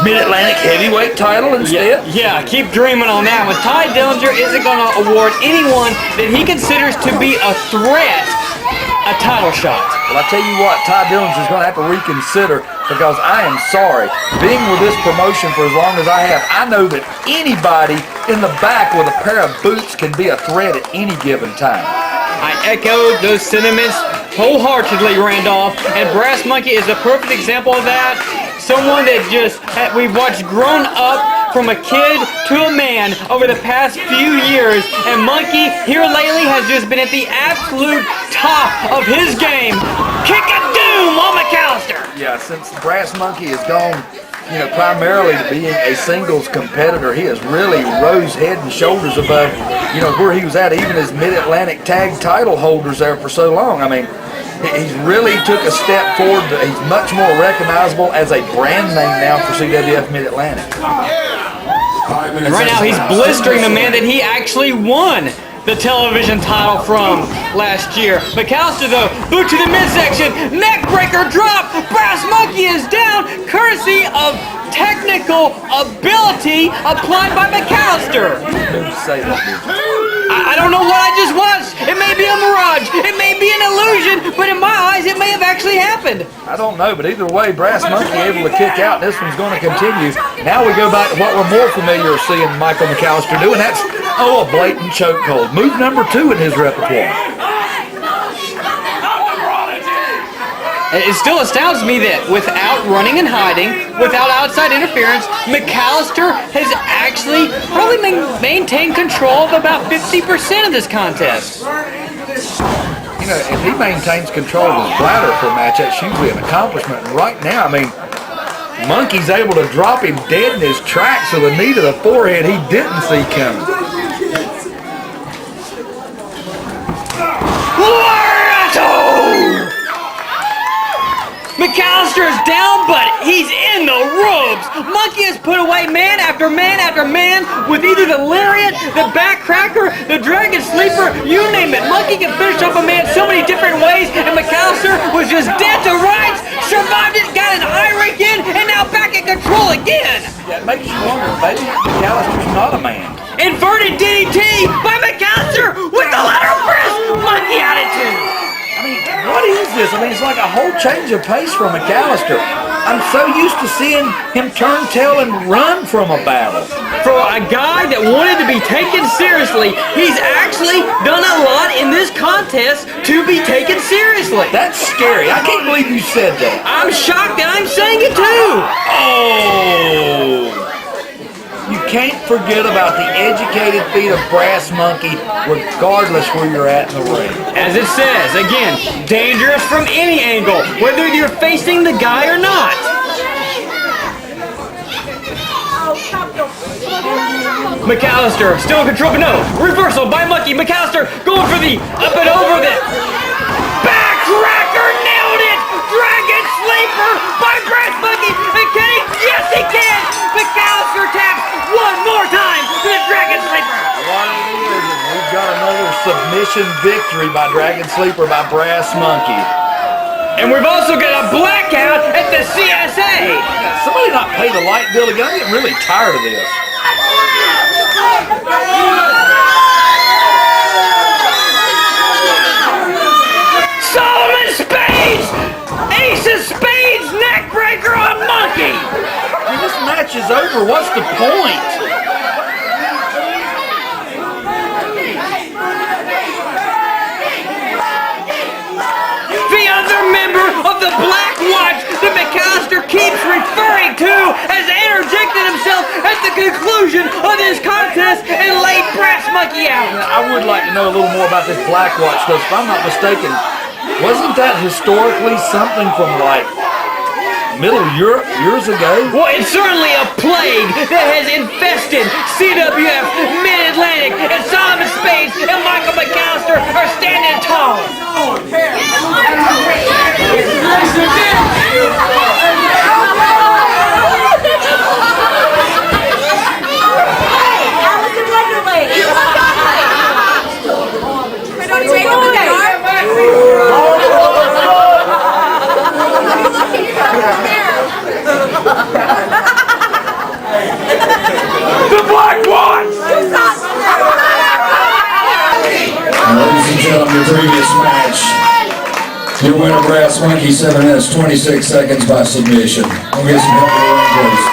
Mid-Atlantic heavyweight title instead? Yeah, keep dreaming on that one. Ty Dillinger isn't going to award anyone that he considers to be a threat a title shot. Well, I tell you what, Ty Dillinger's going to have to reconsider, because I am sorry. Being with this promotion for as long as I have, I know that anybody in the back with a pair of boots can be a threat at any given time. I echoed those sentiments wholeheartedly, Randolph, and Brass Munkey is a perfect example of that. Someone that we've watched grown up from a kid to a man over the past few years, and Munkey here lately has just been at the absolute top of his game. Kick of doom on McAllister. Yeah, since Brass Munkey has gone, primarily to being a singles competitor, he has really rose head and shoulders above, where he was at, even as Mid-Atlantic tag title holders there for so long. I mean, He's really took a step forward. He's much more recognizable as a brand name now for CWF Mid-Atlantic. And right now he's blistering the man that he actually won the television title from last year. McAllister though, boot to the midsection, neck breaker drop, Brass Monkey is down, courtesy of technical ability applied by McAllister. I don't know what I just watched. It may be a mirage, it may be an illusion, but in my eyes it may have actually happened. I don't know, but either way, Brass Monkey able to kick out. This one's going to continue. Now we go back to what we're more familiar with seeing Michael McAllister do, and that's, a blatant chokehold. Move number 2 in his repertoire. It still astounds me that without running and hiding, without outside interference, McAllister has actually probably maintained control of about 50% of this contest. You know, if he maintains control of his bladder for a match, that's usually an accomplishment. And right now, I mean, Monkey's able to drop him dead in his tracks with a knee to the forehead he didn't see coming. McAllister is down, but he's in the ropes. Monkey has put away man after man after man with either the lariat, the backcracker, the dragon sleeper, you name it. Monkey can finish off a man so many different ways, and McAllister was just dead to rights, survived it, got an Arik in, and now back in control again. That makes you wonder, maybe McAllister's not a man. Inverted DDT by McAllister with the letter press. Monkey out at 2. What is this? I mean, it's like a whole change of pace from McAllister. I'm so used to seeing him turn tail and run from a battle. For a guy that wanted to be taken seriously, he's actually done a lot in this contest to be taken seriously. That's scary. I can't believe you said that. I'm shocked that I'm saying it too. Oh! You can't forget about the educated feet of Brass Monkey, regardless where you're at in the ring. As it says, again, dangerous from any angle, whether you're facing the guy or not. McAllister still in control, but no, reversal by Monkey. McAllister going for the up and over the backcracker, nailed it! Dragon sleeper by Brass Monkey, and can he? Yes, he can! McAllister taps one more time to the Dragon Sleeper. We've got another submission victory by Dragon Sleeper by Brass Monkey. And we've also got a blackout at the CSA. Somebody not pay the light bill again. I'm getting really tired of this. Solomon Spades! Ace of Spades neckbreaker on Monkey! I mean, this match is over. What's the point? The other member of the Black Watch that McAllister keeps referring to has interjected himself at the conclusion of this contest and laid Brass Monkey out. I would like to know a little more about this Black Watch, because if I'm not mistaken, wasn't that historically something from like Middle Europe years ago? Well, it's certainly a plague that has infested CWF Mid-Atlantic, and Solomon Spades and Michael McAllister are standing tall. The Black Watch! Ladies and gentlemen, your previous match. Your winner, Brass Monkey, 7 minutes, 26 seconds by submission. We'll get some help in the ring, please.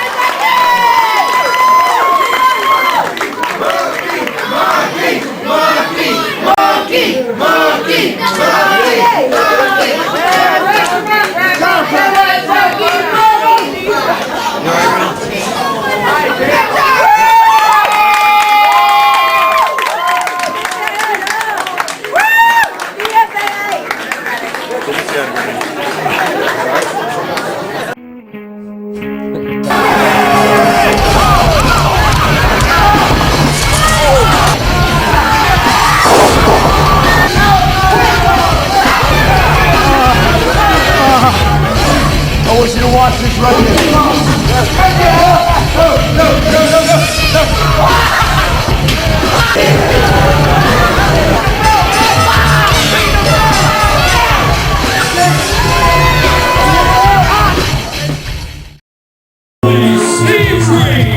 Steve Greene.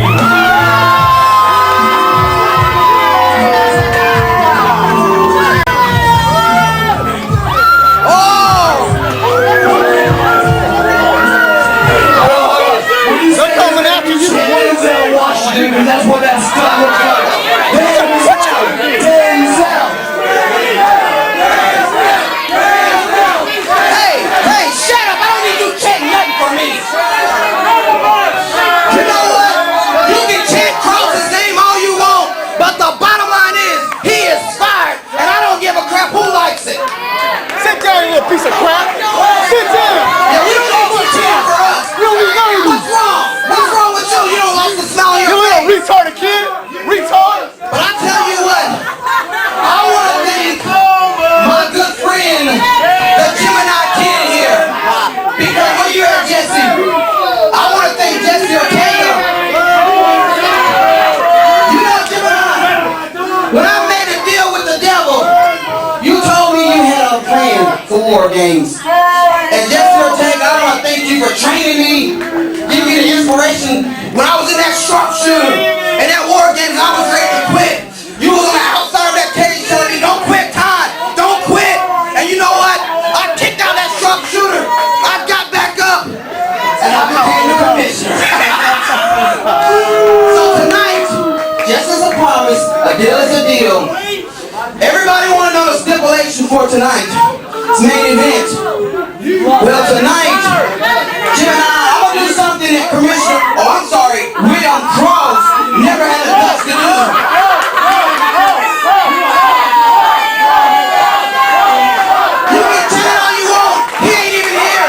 That's what that stuff looks like. Hey, shut up! I don't need you chanting nothing for me. You know what? You can chant Cross's name all you want, but the bottom line is he is fired, and I don't give a crap who likes it. Sit down, you little piece of crap. Sit down. Yeah, we don't need you cheering for us. What's wrong? What's wrong with you? You don't like the smile on your face. You little retarded kid. Retard. But I tell you what, I want to thank my good friend, the Gemini Kid here, because when you're at Jesse, I want to thank Jesse Ortega. You know, Gemini, when I made a deal with the devil, you told me you had a plan for war games. And Jesse Ortega, I want to thank you for training me, giving me the inspiration. When I was in that sharpshooter and that war games, I was ready to quit. You was on the outside of that cage telling me, don't quit, Todd, don't quit. And you know what? I kicked out that sharpshooter. I got back up and I became the commissioner. So tonight, just as a promise, a deal is a deal. Everybody want to know the stipulation for tonight's main event. Well, tonight, Jim and I'm going to do something that Commissioner, William Cross never had the guts to do. You can tell it all you want, he ain't even here.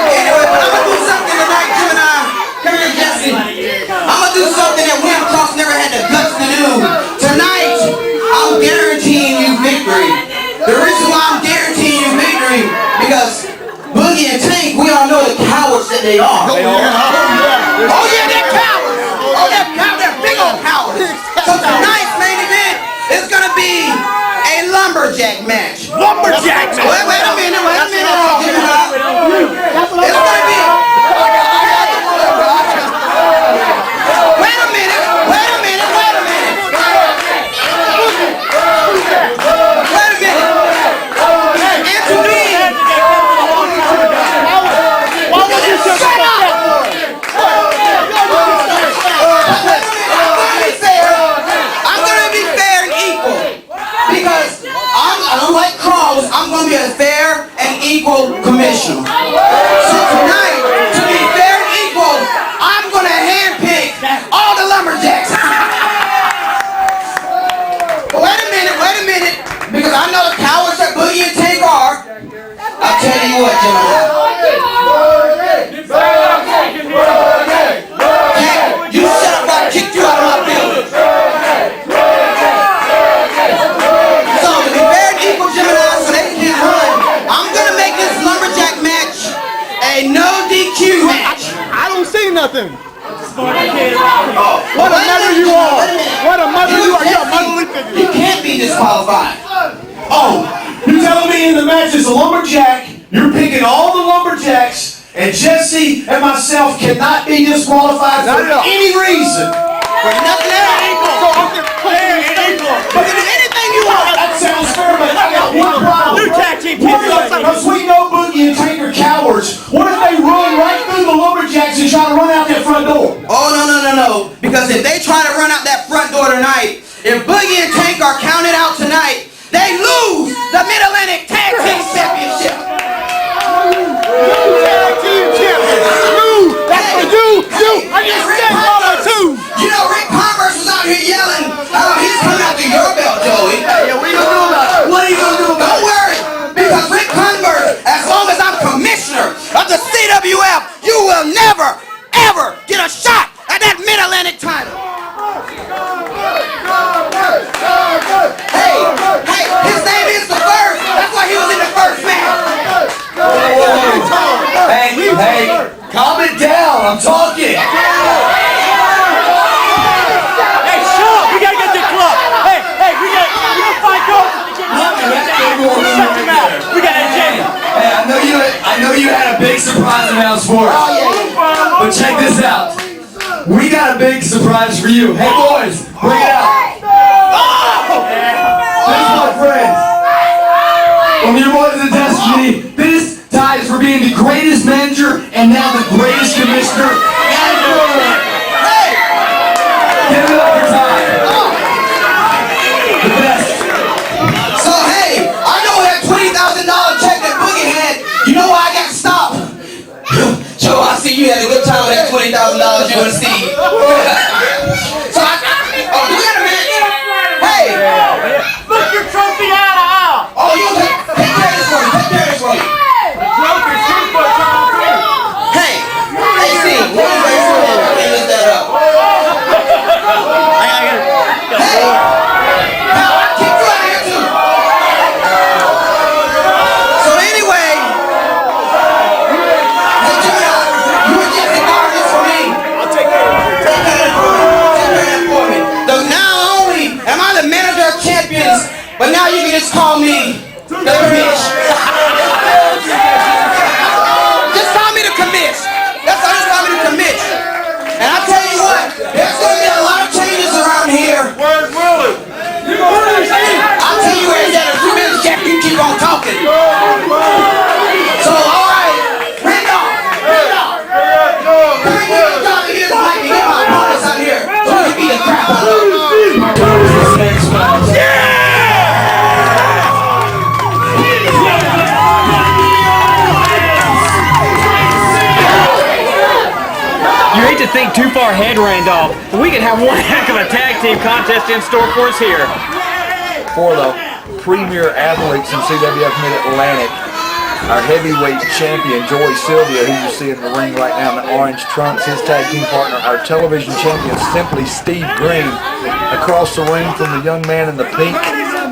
Anyway, but I'm going to do something tonight, Jim and I. Come here, Jesse. I'm going to do something that William Cross never had the guts to do. Tonight, I'm guaranteeing you victory. The reason why I'm guaranteeing you victory, because Boogie and Tank, we all know the cowards that they are. Oh yeah, they're cowards. Oh, they're cowards. They're big old cowards. So tonight's main event is gonna be a lumberjack match. Lumberjack match. Wait a minute. It's gonna be. Wait a minute. I'm going to be a fair and equal commissioner. So tonight, to be fair and equal, I'm going to handpick all the lumberjacks. But wait a minute, because I know the cowards that Boogie and Tank are. I'll tell you what, gentlemen. You shut up, I kicked you out of my building. Nothing. What a mother you are! What a mother you are! You're a motherly figure. You can't be disqualified. Oh, you're telling me in the match is a lumberjack? You're picking all the lumberjacks, and Jesse and myself cannot be disqualified for any reason. For nothing else. But if anything you want, that sounds fair. But I got one problem. New tag team. Because we know Boogie and Tank are cowards. What if they run right through the lumberjacks and try to run out that front door? Oh, no. Because if they try to run out that front door tonight, if Boogie and Tank are counted out tonight, they lose the Mid-Atlantic Tag Team Championship. Tag team champions. That's for you. I get that too. You know, Ric Converse was out here yelling, he's coming after your belt, Joey. Hey, what are you gonna do about it? What are you gonna do about it? Don't worry, because Ric Converse, as long as I'm commissioner of the CWF, you will never, ever get a shot at that Mid-Atlantic title. Hey, his name is the First. That's why he was in the first match. in-house sports. But check this out. We got a big surprise for you. Hey boys, bring it out. This is my friend. From your boys of Destiny, this tie is for being the greatest manager and now the greatest commissioner ever. Hey! Give it up for Ty. The best. So hey, I know that $20,000 check that Boogie had. You know why I got stopped? Joe, I see you had a good time with that $20,000 you and Steve. So I, oh, do we got a minute? Hey! Look your trophy out of aisle. Oh, you take care of this one. Take care of this one. Trophy, super trophy. Hey! Hey, Steve, what is that? Let me lift that up. Hey! Now, I kicked you out of here too. So anyway, hey, Junior, you were just an artist for me. I'll take care of it. Take care of it for me. Take care of it for me. So now only am I the manager of champions, but now you can just call me the commish. Just call me the commish. That's all. Just call me the commish. And I tell you what, there's going to be a lot of changes around here. Where's Willie? I'll tell you where he's at. 2 minutes, Jack. You keep on talking. So, all right, Randolph. Come and get the dog here tonight and get my opponents out here so we can beat the crap out of them. You hate to think too far ahead, Randolph, but we could have one heck of a tag team contest in store for us here. For the premier athletes in CWF Mid-Atlantic, our heavyweight champion, Silvia, who you see in the ring right now in the orange trunks, his tag team partner, our television champion, simply Steve Greene, across the ring from the young man in the pink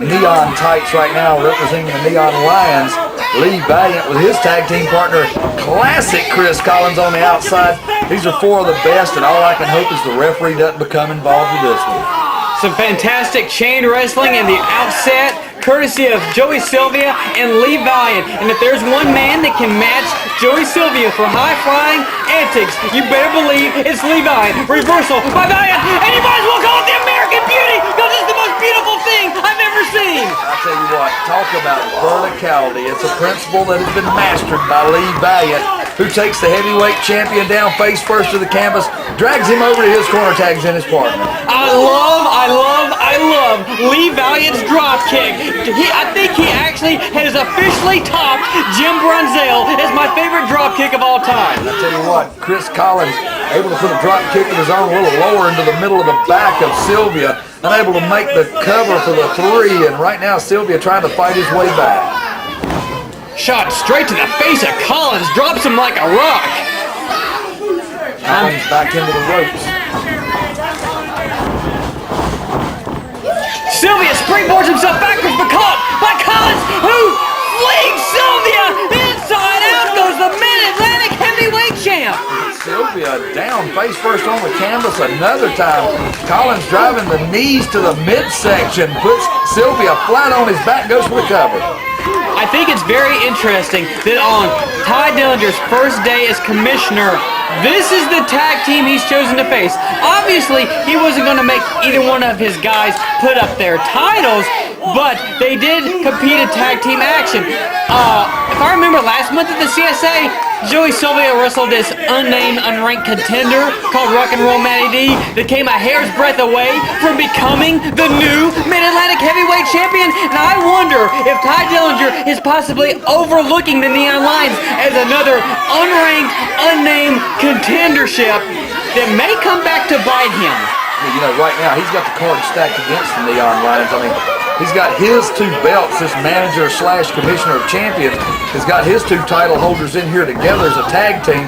neon tights right now, representing the Neon Lions, Lee Valiant with his tag team partner, classic Chris Collins on the outside. These are 4 of the best, and all I can hope is the referee doesn't become involved with this one. Some fantastic chain wrestling in the outset, courtesy of Silvia and Lee Valiant. And if there's one man that can match Silvia for high-flying antics, you better believe it's Lee Valiant. Reversal by Valiant, and you might as well call it the American Beauty, because it's the most beautiful thing I've ever seen. I'll tell you what, talk about verticality. It's a principle that has been mastered by Lee Valiant, who takes the heavyweight champion down face first to the canvas, drags him over to his corner, tags in his partner. I love Lee Valiant's drop kick. I think he actually has officially topped Jim Brunzell as my favorite drop kick of all time. I tell you what, Chris Collins able to put a drop kick of his own a little lower into the middle of the back of Silvia, unable to make the cover for the 3, and right now Silvia trying to fight his way back. Shot straight to the face of Collins, drops him like a rock. Collins back into the ropes. Silvia springboards himself backwards, but caught by Collins, who flings Silvia inside out. Goes the Mid-Atlantic heavyweight champ. Silvia down face first on the canvas another time. Collins driving the knees to the midsection, puts Silvia flat on his back, goes for the cover. I think it's very interesting that on Ty Dillinger's first day as commissioner, this is the tag team he's chosen to face. Obviously, he wasn't going to make either one of his guys put up their titles, but they did compete in tag team action. If I remember last month at the CSA, Silvia wrestled this unnamed, unranked contender called Rock and Roll Matty D that came a hair's breadth away from becoming the new Mid-Atlantic heavyweight champion. And I wonder if Ty Dillinger is possibly overlooking the Neon Lions as another unranked, unnamed contendership that may come back to bite him. You know, right now he's got the card stacked against the Neon Lions. I mean, he's got his 2 belts, this manager / commissioner of champions, has got his 2 title holders in here together as a tag team.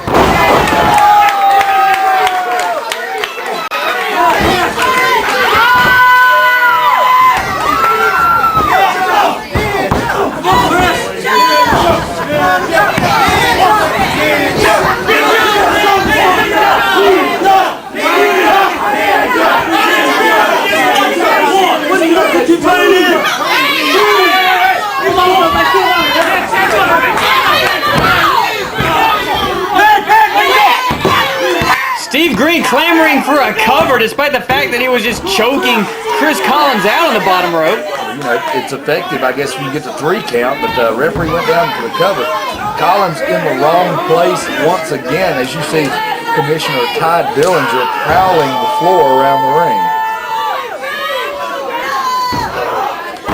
clamoring for a cover despite the fact that he was just choking Chris Collins out on the bottom rope. You know, it's effective, I guess, if you get the 3 count, but the referee went down for the cover. Collins in the wrong place once again, as you see Commissioner Ty Dillinger prowling the floor around the ring.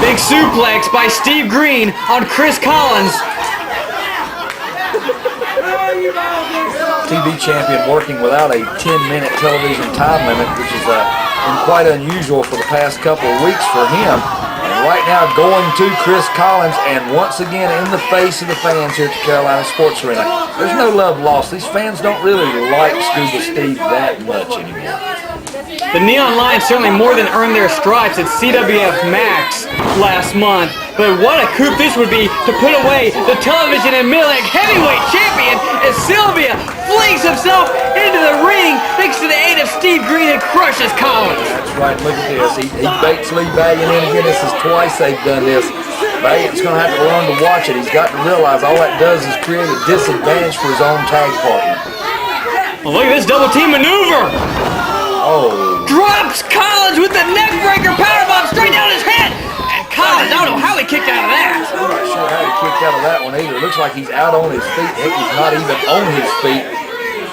Big suplex by Steve Greene on Chris Collins. TV champion working without a 10-minute television time limit, which is quite unusual for the past couple of weeks for him. And right now going to Chris Collins, and once again in the face of the fans here at the Carolina Sports Arena. There's no love lost. These fans don't really like Scuba Steve that much anymore. The Neon Lions certainly more than earned their stripes at CWF Max last month. But what a coup this would be to put away the television and Mid-Atlantic heavyweight champion as Silvia flings himself into the ring thanks to the aid of Steve Greene and crushes Collins. That's right, look at this. He baits Lee Valiant in again. This is twice they've done this. Valiant's going to have to learn to watch it. He's got to realize all that does is create a disadvantage for his own tag partner. Well, look at this double team maneuver. Oh. Drops Collins with the neck breaker powerbomb straight down his head. And Collins, I don't know how he kicked out of that. I'm not sure how he kicked out of that one either. It looks like he's out on his feet. Heck, he's not even on his feet.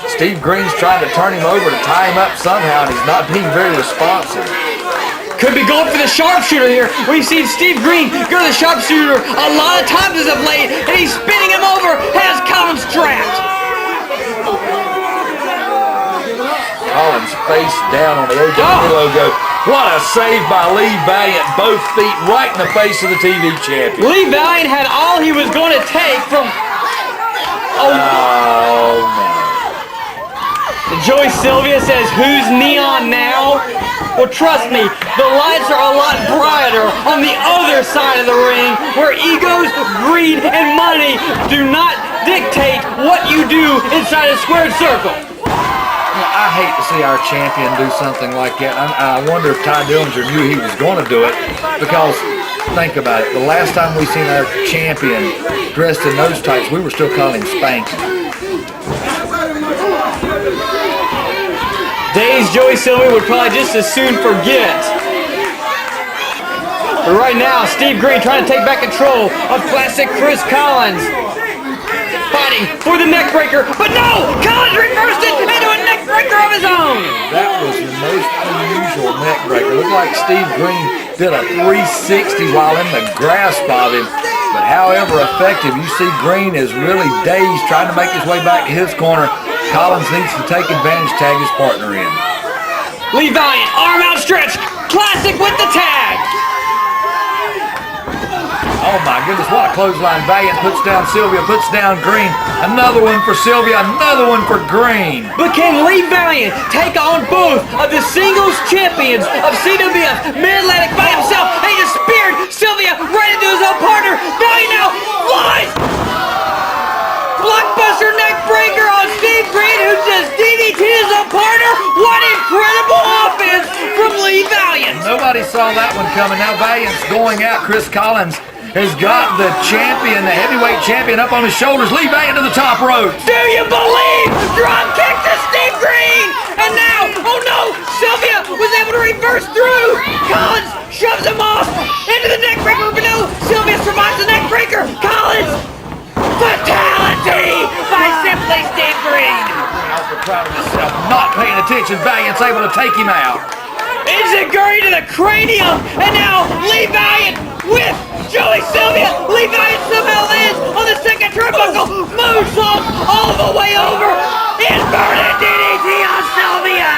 Steve Greene's trying to turn him over to tie him up somehow, and he's not being very responsive. Could be going for the sharpshooter here. We've seen Steve Greene go to the sharpshooter a lot of times as of late, and he's spinning him over, has Collins trapped. Collins face down on the AW logo. What a save by Lee Valiant. Both feet right in the face of the TV champion. Lee Valiant had all he was going to take from... Oh, no. Joey Silvia says, who's neon now? Well, trust me, the lights are a lot brighter on the other side of the ring, where egos, greed, and money do not dictate what you do inside a squared circle. I hate to see our champion do something like that. I wonder if Ty Dillinger knew he was going to do it, because think about it. The last time we seen our champion dressed in those tights, we were still calling him Spanky. Days Joey Silvia would probably just as soon forget. But right now, Steve Greene trying to take back control of classic Chris Collins. Fighting for the neck breaker, but no! Collins reversed it into a neck breaker of his own! That was the most unusual neck breaker. Looked like Steve Greene did a 360 while in the grasp of him. But however effective, you see Greene is really dazed, trying to make his way back to his corner. Collins needs to take advantage, tag his partner in. Lee Valiant, arm outstretched, classic with the tag! Oh my goodness, what a clothesline. Valiant puts down Silvia, puts down Greene. Another one for Silvia, another one for Greene. But can Lee Valiant take on both of the singles champions of CWF Mid-Atlantic by himself? And he just speared Silvia right into his own partner. Valiant now flies! Blockbuster neck breaker on Steve Greene, who just DDT'd his own partner. What incredible offense from Lee Valiant! Nobody saw that one coming. Now Valiant's going out. Chris Collins has got the champion, the heavyweight champion, up on his shoulders. Lee Valiant to the top rope. Do you believe? Drop kick to Steve Greene! And now, oh no, Silvia was able to reverse through. Collins shoves him off into the neck breaker, but no, Silvia survives the neck breaker. Collins, fatality by simply Steve Greene. Awful proud of himself, not paying attention. Valiant's able to take him out. Enziguri to the cranium, and now Lee Valiant with Joey Silvia. Lee Valiant somehow lands on the second turnbuckle, moonsault all the way over, inverted DDT on Silvia.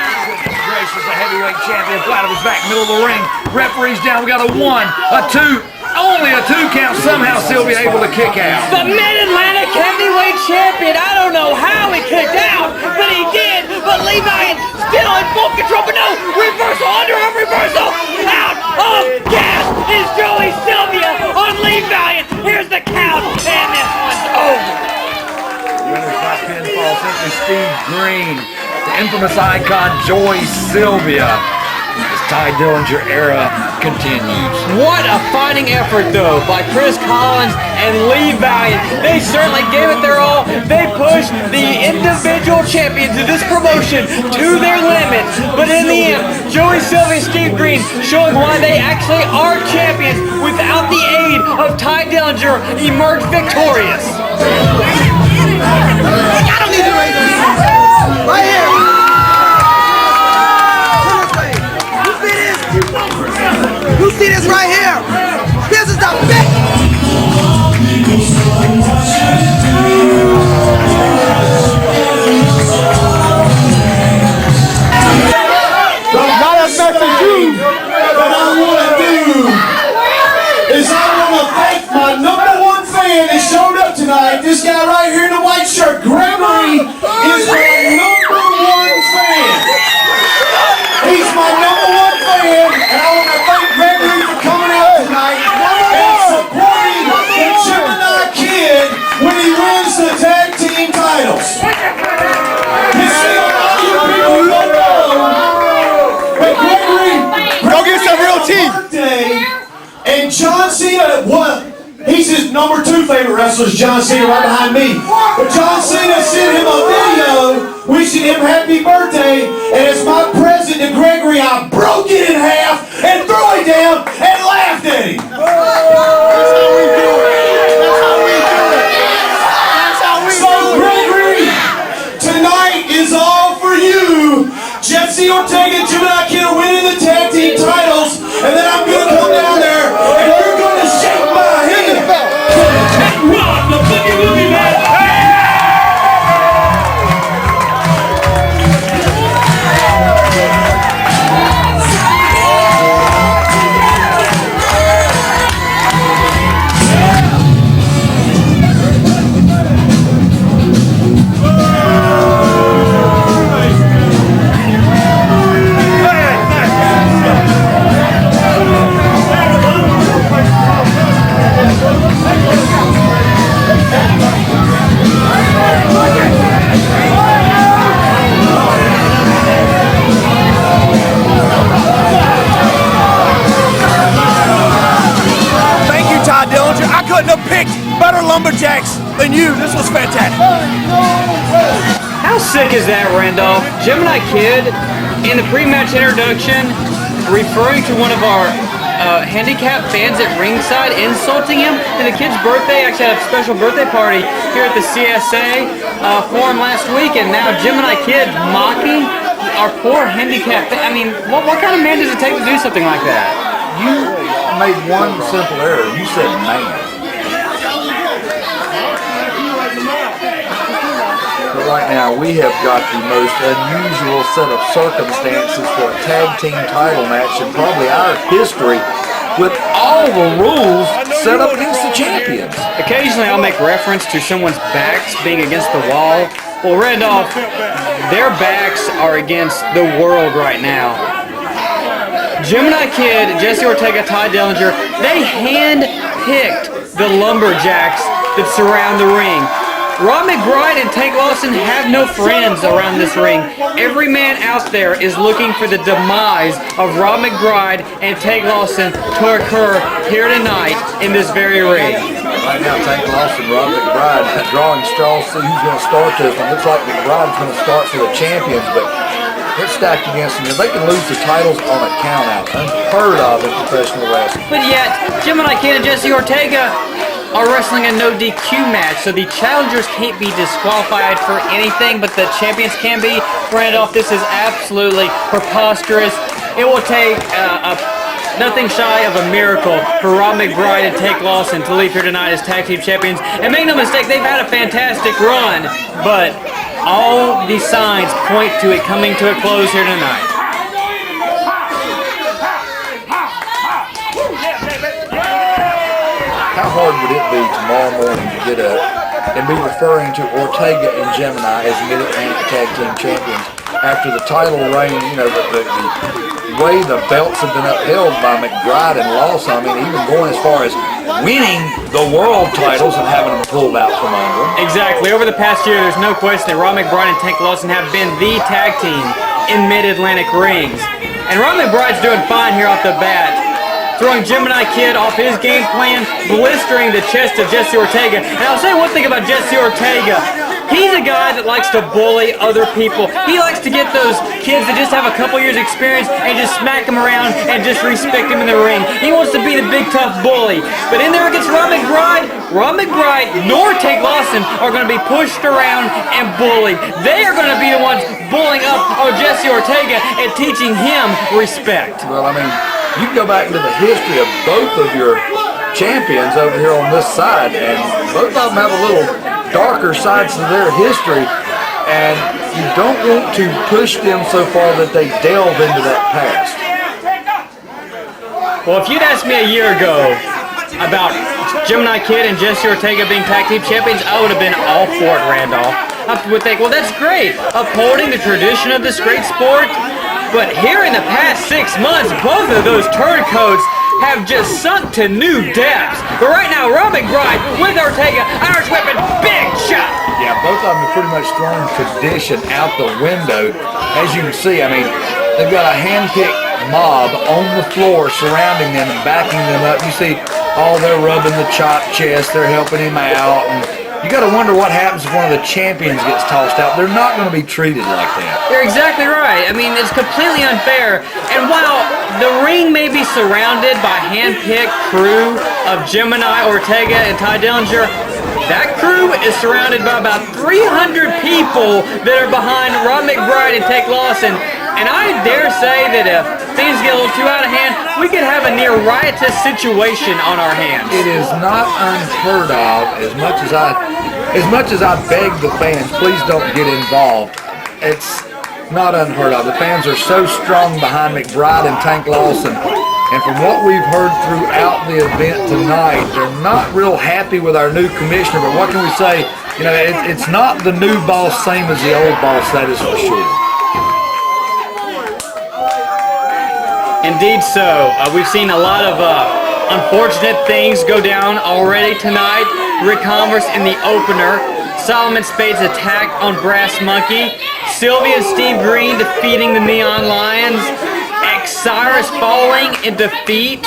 Gracious, the heavyweight champion, flat of his back, middle of the ring. Referee's down. We got a 1, a 2. Only a 2 count. Somehow Silvia able to kick out. The Mid-Atlantic heavyweight champion. I don't know how he kicked out, but he did. But Lee Valiant still in full control. But no, reversal under a reversal. Out of gas is Joey Silvia on Lee Valiant. Here's the count, and this one's over. Winner's by pinfall, simply Steve Greene. The infamous icon Joey Silvia is Ty Dillinger era continues. What a fighting effort, though, by Chris Collins and Lee Valiant. They certainly gave it their all. They pushed the individual champions of this promotion to their limit. But in the end, Joey Silvia and Steve Greene showing why they actually are champions without the aid of Ty Dillinger emerged victorious. I don't need to raise this. Right here. You see this right here? This is the big. Not as much as you, but I want to do is I want to thank my #1 fan that showed up tonight. This guy right here in the white shirt, Gregory, is my #1 fan. He's my #1 fan, and I want to thank Gregory for coming out tonight and supporting the Gemini Kid when he wins the tag team titles. You see, a lot of you people don't know, but Gregory, go get some real tea. And John Cena, he's his #2 favorite wrestler is John Cena right behind me. But John Cena sent him a video wishing him happy birthday, and as my present to Gregory, I broke it in half and threw it down and laughed at him. That's how we do it. That's how we do it. That's how we do it. So Gregory, tonight is all for you. Jesse Ortega and Gemini Kid are winning the tag team titles, and then I'm gonna come down there and you're gonna shake my hand. Rock the boogie woogie man. I couldn't have picked better lumberjacks than you. This was fantastic. How sick is that, Randolph? Gemini Kid, in the pre-match introduction, referring to one of our handicapped fans at ringside, insulting him. And the kid's birthday, actually had a special birthday party here at the CSA forum last week, and now Gemini Kid mocking our poor handicapped. I mean, what kind of man does it take to do something like that? You made one simple error. You said man. But right now, we have got the most unusual set of circumstances for a tag team title match in probably our history, with all the rules set up against the champions. Occasionally, I'll make reference to someone's backs being against the wall. Well, Randolph, their backs are against the world right now. Gemini Kid, Jesse Ortega, Ty Dillinger, they hand-picked the lumberjacks that surround the ring. Rob McBride and Tank Lawson have no friends around this ring. Every man out there is looking for the demise of Rob McBride and Tank Lawson to occur here tonight in this very ring. Right now, Tank Lawson, Rob McBride, drawing straws, see who's going to start this one. Looks like McBride's going to start for the champions, but they're stacked against them. They can lose the titles on a count-out. Unheard of in professional wrestling. But yet, Gemini Kid and Jesse Ortega are wrestling a no DQ match, so the challengers can't be disqualified for anything, but the champions can be. Randolph, this is absolutely preposterous. It will take nothing shy of a miracle for Rob McBride and Tank Lawson to leave here tonight as tag team champions. And make no mistake, they've had a fantastic run, but all the signs point to it coming to a close here tonight. How hard would it be tomorrow morning to get up and be referring to Ortega and Gemini as Mid-Atlantic Tag Team Champions after the title reign, you know, the way the belts have been upheld by McBride and Lawson, I mean, even going as far as winning the world titles and having them pulled out from under them. Exactly. Over the past year, there's no question that Rob McBride and Tank Lawson have been the tag team in Mid-Atlantic rings. And Ron McBride's doing fine here off the bat. Throwing Gemini Kid off his game plan, blistering the chest of Jesse Ortega. And I'll say one thing about Jesse Ortega. He's a guy that likes to bully other people. He likes to get those kids that just have a couple years experience and just smack them around and just respect them in the ring. He wants to be the big tough bully. But in there against Ron McBride nor Tank Lawson are going to be pushed around and bullied. They are going to be the ones bullying up on Jesse Ortega and teaching him respect. Well, I mean, you can go back into the history of both of your champions over here on this side, and both of them have a little darker sides to their history, and you don't want to push them so far that they delve into that past. Well, if you'd asked me a year ago about Gemini Kid and Jesse Ortega being tag team champions, I would have been all for it, Randolph. I would think, well, that's great, upholding the tradition of this great sport. But here in the past 6 months, both of those turncoats have just sunk to new depths. But right now, Ron McBride with Ortega, Irish whipping, big shot. Yeah, both of them have pretty much thrown tradition out the window. As you can see, I mean, they've got a hand-picked mob on the floor surrounding them and backing them up. You see, they're rubbing the chopped chest, they're helping him out, and you got to wonder what happens if one of the champions gets tossed out. They're not going to be treated like that. You're exactly right. I mean, it's completely unfair. And while the ring may be surrounded by hand-picked crew of Gemini, Ortega, and Ty Dillinger, that crew is surrounded by about 300 people that are behind Ron McBride and Tank Lawson. And I dare say that if things get a little too out of hand, we could have a near riotous situation on our hands. It is not unheard of. As much as I beg the fans, please don't get involved. It's not unheard of. The fans are so strong behind McBride and Tank Lawson. And from what we've heard throughout the event tonight, they're not real happy with our new commissioner. But what can we say? You know, it's not the new boss same as the old boss, that is for sure. Indeed so. We've seen a lot of unfortunate things go down already tonight. Ric Converse in the opener. Solomon Spade's attack on Brass Monkey. Silvia and Steve Greene defeating the Neon Lions. Xsiris falling in defeat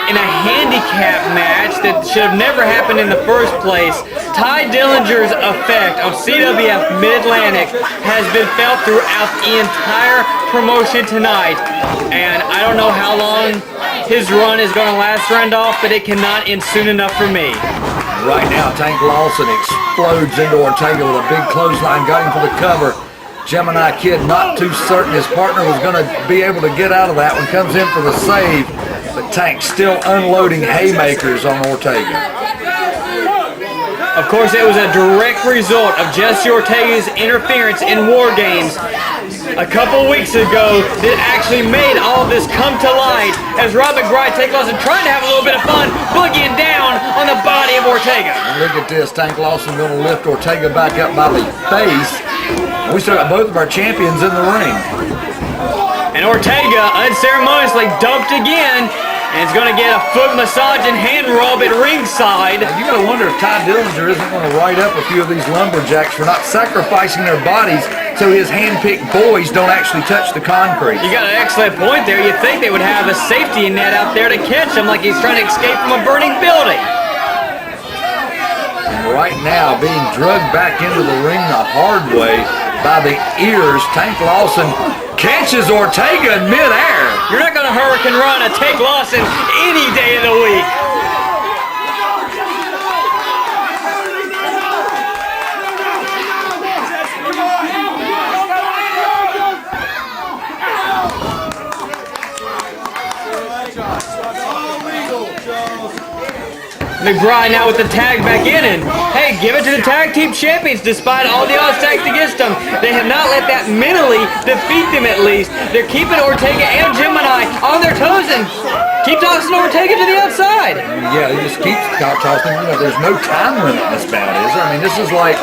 in a handicap match that should have never happened in the first place. Ty Dillinger's effect on CWF Mid-Atlantic has been felt throughout the entire promotion tonight. And I don't know how long his run is going to last, Randolph, but it cannot end soon enough for me. Right now, Tank Lawson explodes into Ortega with a big clothesline, got him for the cover. Gemini Kid not too certain his partner was going to be able to get out of that one, comes in for the save, but Tank still unloading haymakers on Ortega. Of course, it was a direct result of Jesse Ortega's interference in War Games a couple weeks ago that actually made all of this come to light as Ron McBride, Tank Lawson trying to have a little bit of fun, boogieing down on the body of Ortega. And look at this, Tank Lawson going to lift Ortega back up by the face. We still got both of our champions in the ring. And Ortega unceremoniously dumped again, and is going to get a foot massage and hand rub at ringside. You got to wonder if Ty Dillinger isn't going to write up a few of these lumberjacks for not sacrificing their bodies so his hand-picked boys don't actually touch the concrete. You got an excellent point there. You'd think they would have a safety net out there to catch him like he's trying to escape from a burning building. And right now, being drugged back into the ring the hard way by the ears, Tank Lawson catches Ortega in midair. You're not going to hurricane run a Tank Lawson any day of the week. McBride now with the tag back in, and hey, give it to the tag team champions despite all the odds stacked against them. They have not let that mentally defeat them at least. They're keeping Ortega and Gemini on their toes and keep tossing Ortega to the outside. Yeah, he just keeps tossing. You know, there's no time limit in this bout, is there? I mean, this is like,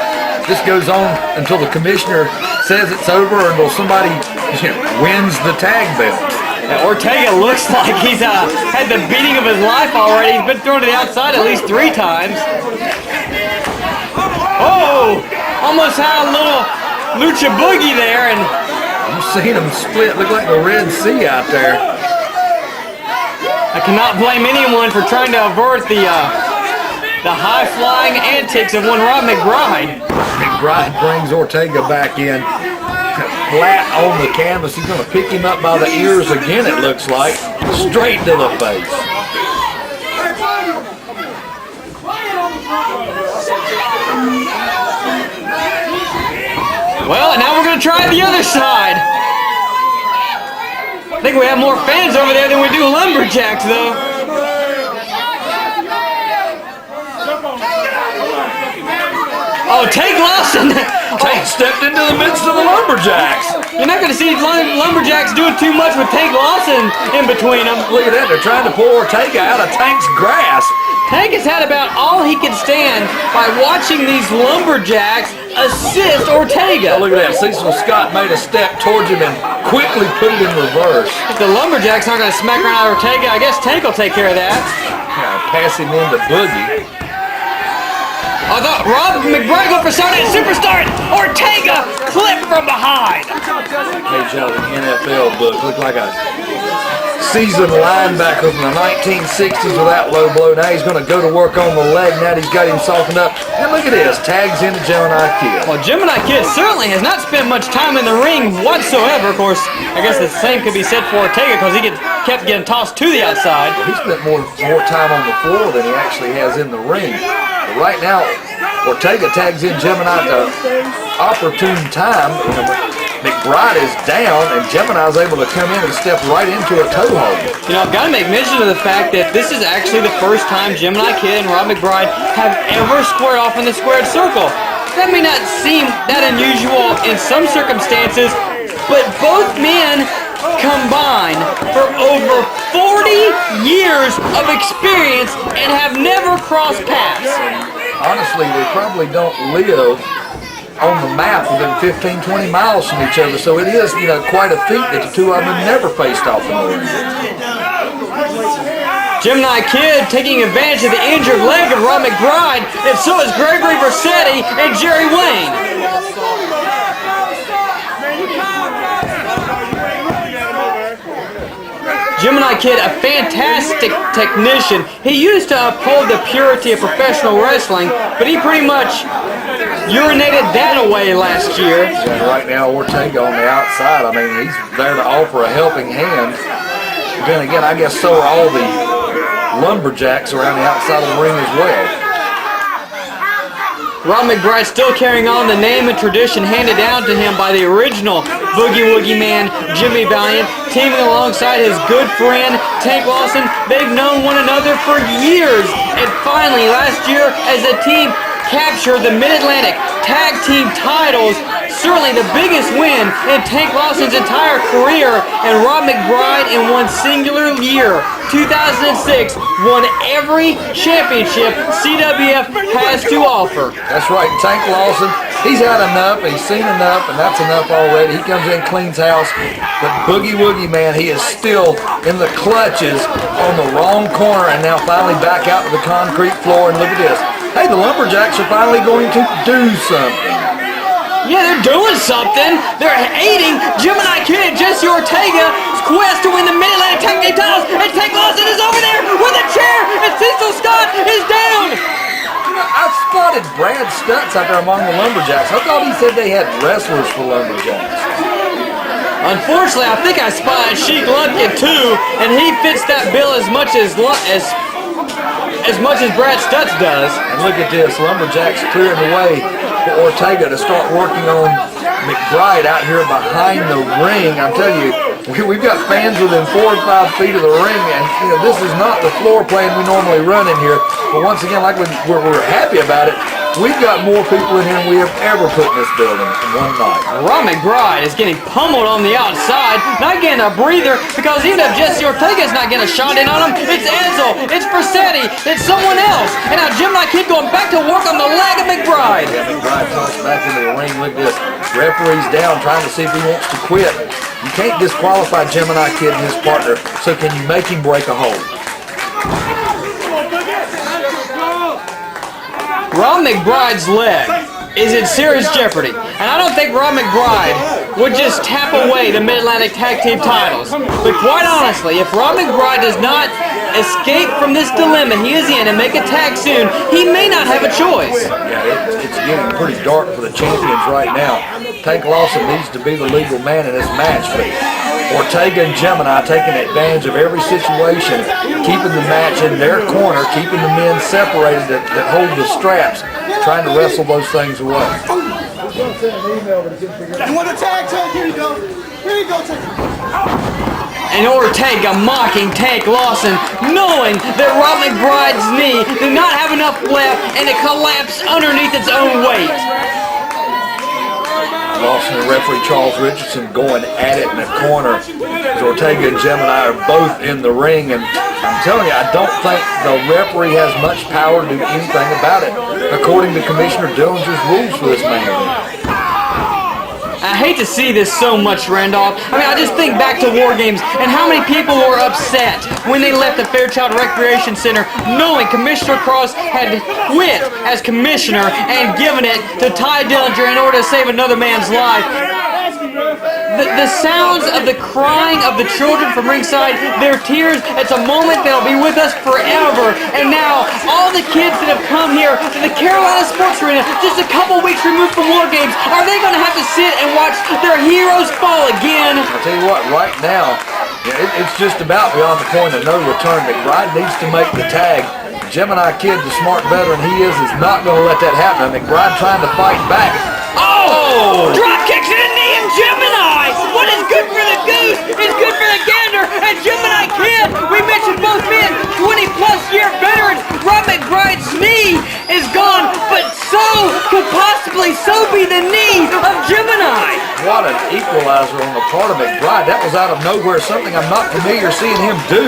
this goes on until the commissioner says it's over or until somebody wins the tag belt. Now, Ortega looks like he's had the beating of his life already. He's been thrown to the outside at least 3 times. Oh! Almost had a little lucha boogie there, and You've seen them split. Look like the Red Sea out there. I cannot blame anyone for trying to avert the high-flying antics of one Rob McBride. McBride brings Ortega back in. Flat on the canvas. He's going to pick him up by the ears again, it looks like. Straight to the face. Well, now we're going to try the other side. I think we have more fans over there than we do Lumberjacks, though. Oh, Tank Lawson! Tank stepped into the midst of the Lumberjacks. You're not going to see Lumberjacks doing too much with Tank Lawson in between them. Look at that, they're trying to pull Ortega out of Tank's grasp. Tank has had about all he can stand by watching these Lumberjacks assist Ortega. Oh, look at that, Cecil Scott made a step towards him and quickly put it in reverse. If the Lumberjacks aren't going to smack around Ortega, I guess Tank will take care of that. Pass him into Boogie. I thought Rob McBride going for Saturday Superstar. Ortega clipped from behind. Page out of the NFL book. Looked like a seasoned linebacker from the 1960s with that low blow. Now he's going to go to work on the leg. Now he's got him softened up. And look at this. Tags into Gemini Kid. Well, Gemini Kid certainly has not spent much time in the ring whatsoever. Of course, I guess the same could be said for Ortega because he kept getting tossed to the outside. Well, he spent more time on the floor than he actually has in the ring. But right now, Ortega tags in Gemini to opportune time. McBride is down, and Gemini is able to come in and step right into a toe hold. You know, I've got to make mention of the fact that this is actually the first time Gemini Kid and Rob McBride have ever squared off in the squared circle. That may not seem that unusual in some circumstances, but both men combined for over 40 years of experience and have never crossed paths. Honestly, they probably don't live on the map within 15-20 miles from each other, so it is, you know, quite a feat that the two of them never faced off in the ring. Gemini Kid taking advantage of the injured leg of Rob McBride, and so is Gregory Vercetti and Jerry Wayne. Gemini Kid, a fantastic technician. He used to uphold the purity of professional wrestling, but he pretty much urinated that away last year. And right now, Ortega on the outside, I mean, he's there to offer a helping hand. But then again, I guess so are all the Lumberjacks around the outside of the ring as well. Rob McBride still carrying on the name and tradition handed down to him by the original Boogie Woogie Man, Jimmy Valiant, teaming alongside his good friend, Tank Lawson. They've known one another for years, and finally last year, as a team captured the Mid-Atlantic Tag Team titles, certainly the biggest win in Tank Lawson's entire career, and Rob McBride in one singular year, 2006, won every championship CWF has to offer. That's right, Tank Lawson, he's had enough, he's seen enough, and that's enough already. He comes in, cleans house, but Boogie Woogie Man, he is still in the clutches on the wrong corner, and now finally back out to the concrete floor, and look at this. Hey, the Lumberjacks are finally going to do something. Yeah, they're doing something. They're aiding Gemini Kid and Jesse Ortega's quest to win the Mid-Atlantic Tag Team titles, and Tank Lawson is over there with a chair, and Cecil Scott is down. You know, I spotted Brad Stutz out there among the Lumberjacks. I thought he said they had wrestlers for Lumberjacks. Unfortunately, I think I spotted Sheik Lumpkin too, and he fits that bill as much as Brad Stutz does. And look at this, Lumberjacks clearing the way for Ortega to start working on McBride out here behind the ring. I'm telling you, we've got fans within 4 or 5 feet of the ring, and you know, this is not the floor plan we normally run in here. But once again, like we're happy about it, we've got more people in here than we have ever put in this building in one night. Rob McBride is getting pummeled on the outside, not getting a breather, because even if Jesse Ortega is not getting a shot in on him, it's Edsel, it's Vercetti, it's someone else. And now Gemini Kid going back to work on the leg of McBride. Yeah, McBride tossed back into the ring. Look at this. Referee's down trying to see if he wants to quit. You can't disqualify Gemini Kid and his partner, so can you make him break a hold? Rob McBride's leg is in serious jeopardy, and I don't think Rob McBride would just tap away the Mid-Atlantic Tag Team titles. But quite honestly, if Rob McBride does not escape from this dilemma he is in and make a tag soon, he may not have a choice. Yeah, it's getting pretty dark for the champions right now. Tank Lawson needs to be the legal man in this match, but Ortega and Gemini taking advantage of every situation, keeping the match in their corner, keeping the men separated that hold the straps, trying to wrestle those things away. You want a tag? Here you go. Here you go, And Ortega mocking Tank Lawson, knowing that Rob McBride's knee did not have enough left and it collapsed underneath its own weight. Lawson and referee Charles Richardson going at it in the corner. Ortega and Gemini are both in the ring, and I'm telling you, I don't think the referee has much power to do anything about it, according to Commissioner Dillinger's rules for this man. I hate to see this so much, Randolph. I mean, I just think back to War Games and how many people were upset when they left the Fairchild Recreation Center knowing Commissioner Cross had quit as commissioner and given it to Ty Dillinger in order to save another man's life. The sounds of the crying of the children from ringside, their tears, it's a moment that'll be with us forever. And now, all the kids that have come here to the Carolina Sports Arena just a couple weeks removed from War Games, are they going to have to sit and watch their heroes fall again? I'll tell you what, right now, it's just about beyond the point of no return. McBride needs to make the tag. Gemini Kid, the smart veteran he is not going to let that happen. McBride trying to fight back. Oh! Drop kicks in the knee and Gemini! What is good for the goose is good for the gander! And Gemini Kid, we mentioned both men, 20-plus year veterans. Rob McBride's knee is gone, but so could possibly so be the knee of Gemini. What an equalizer on the part of McBride. That was out of nowhere, something I'm not familiar seeing him do.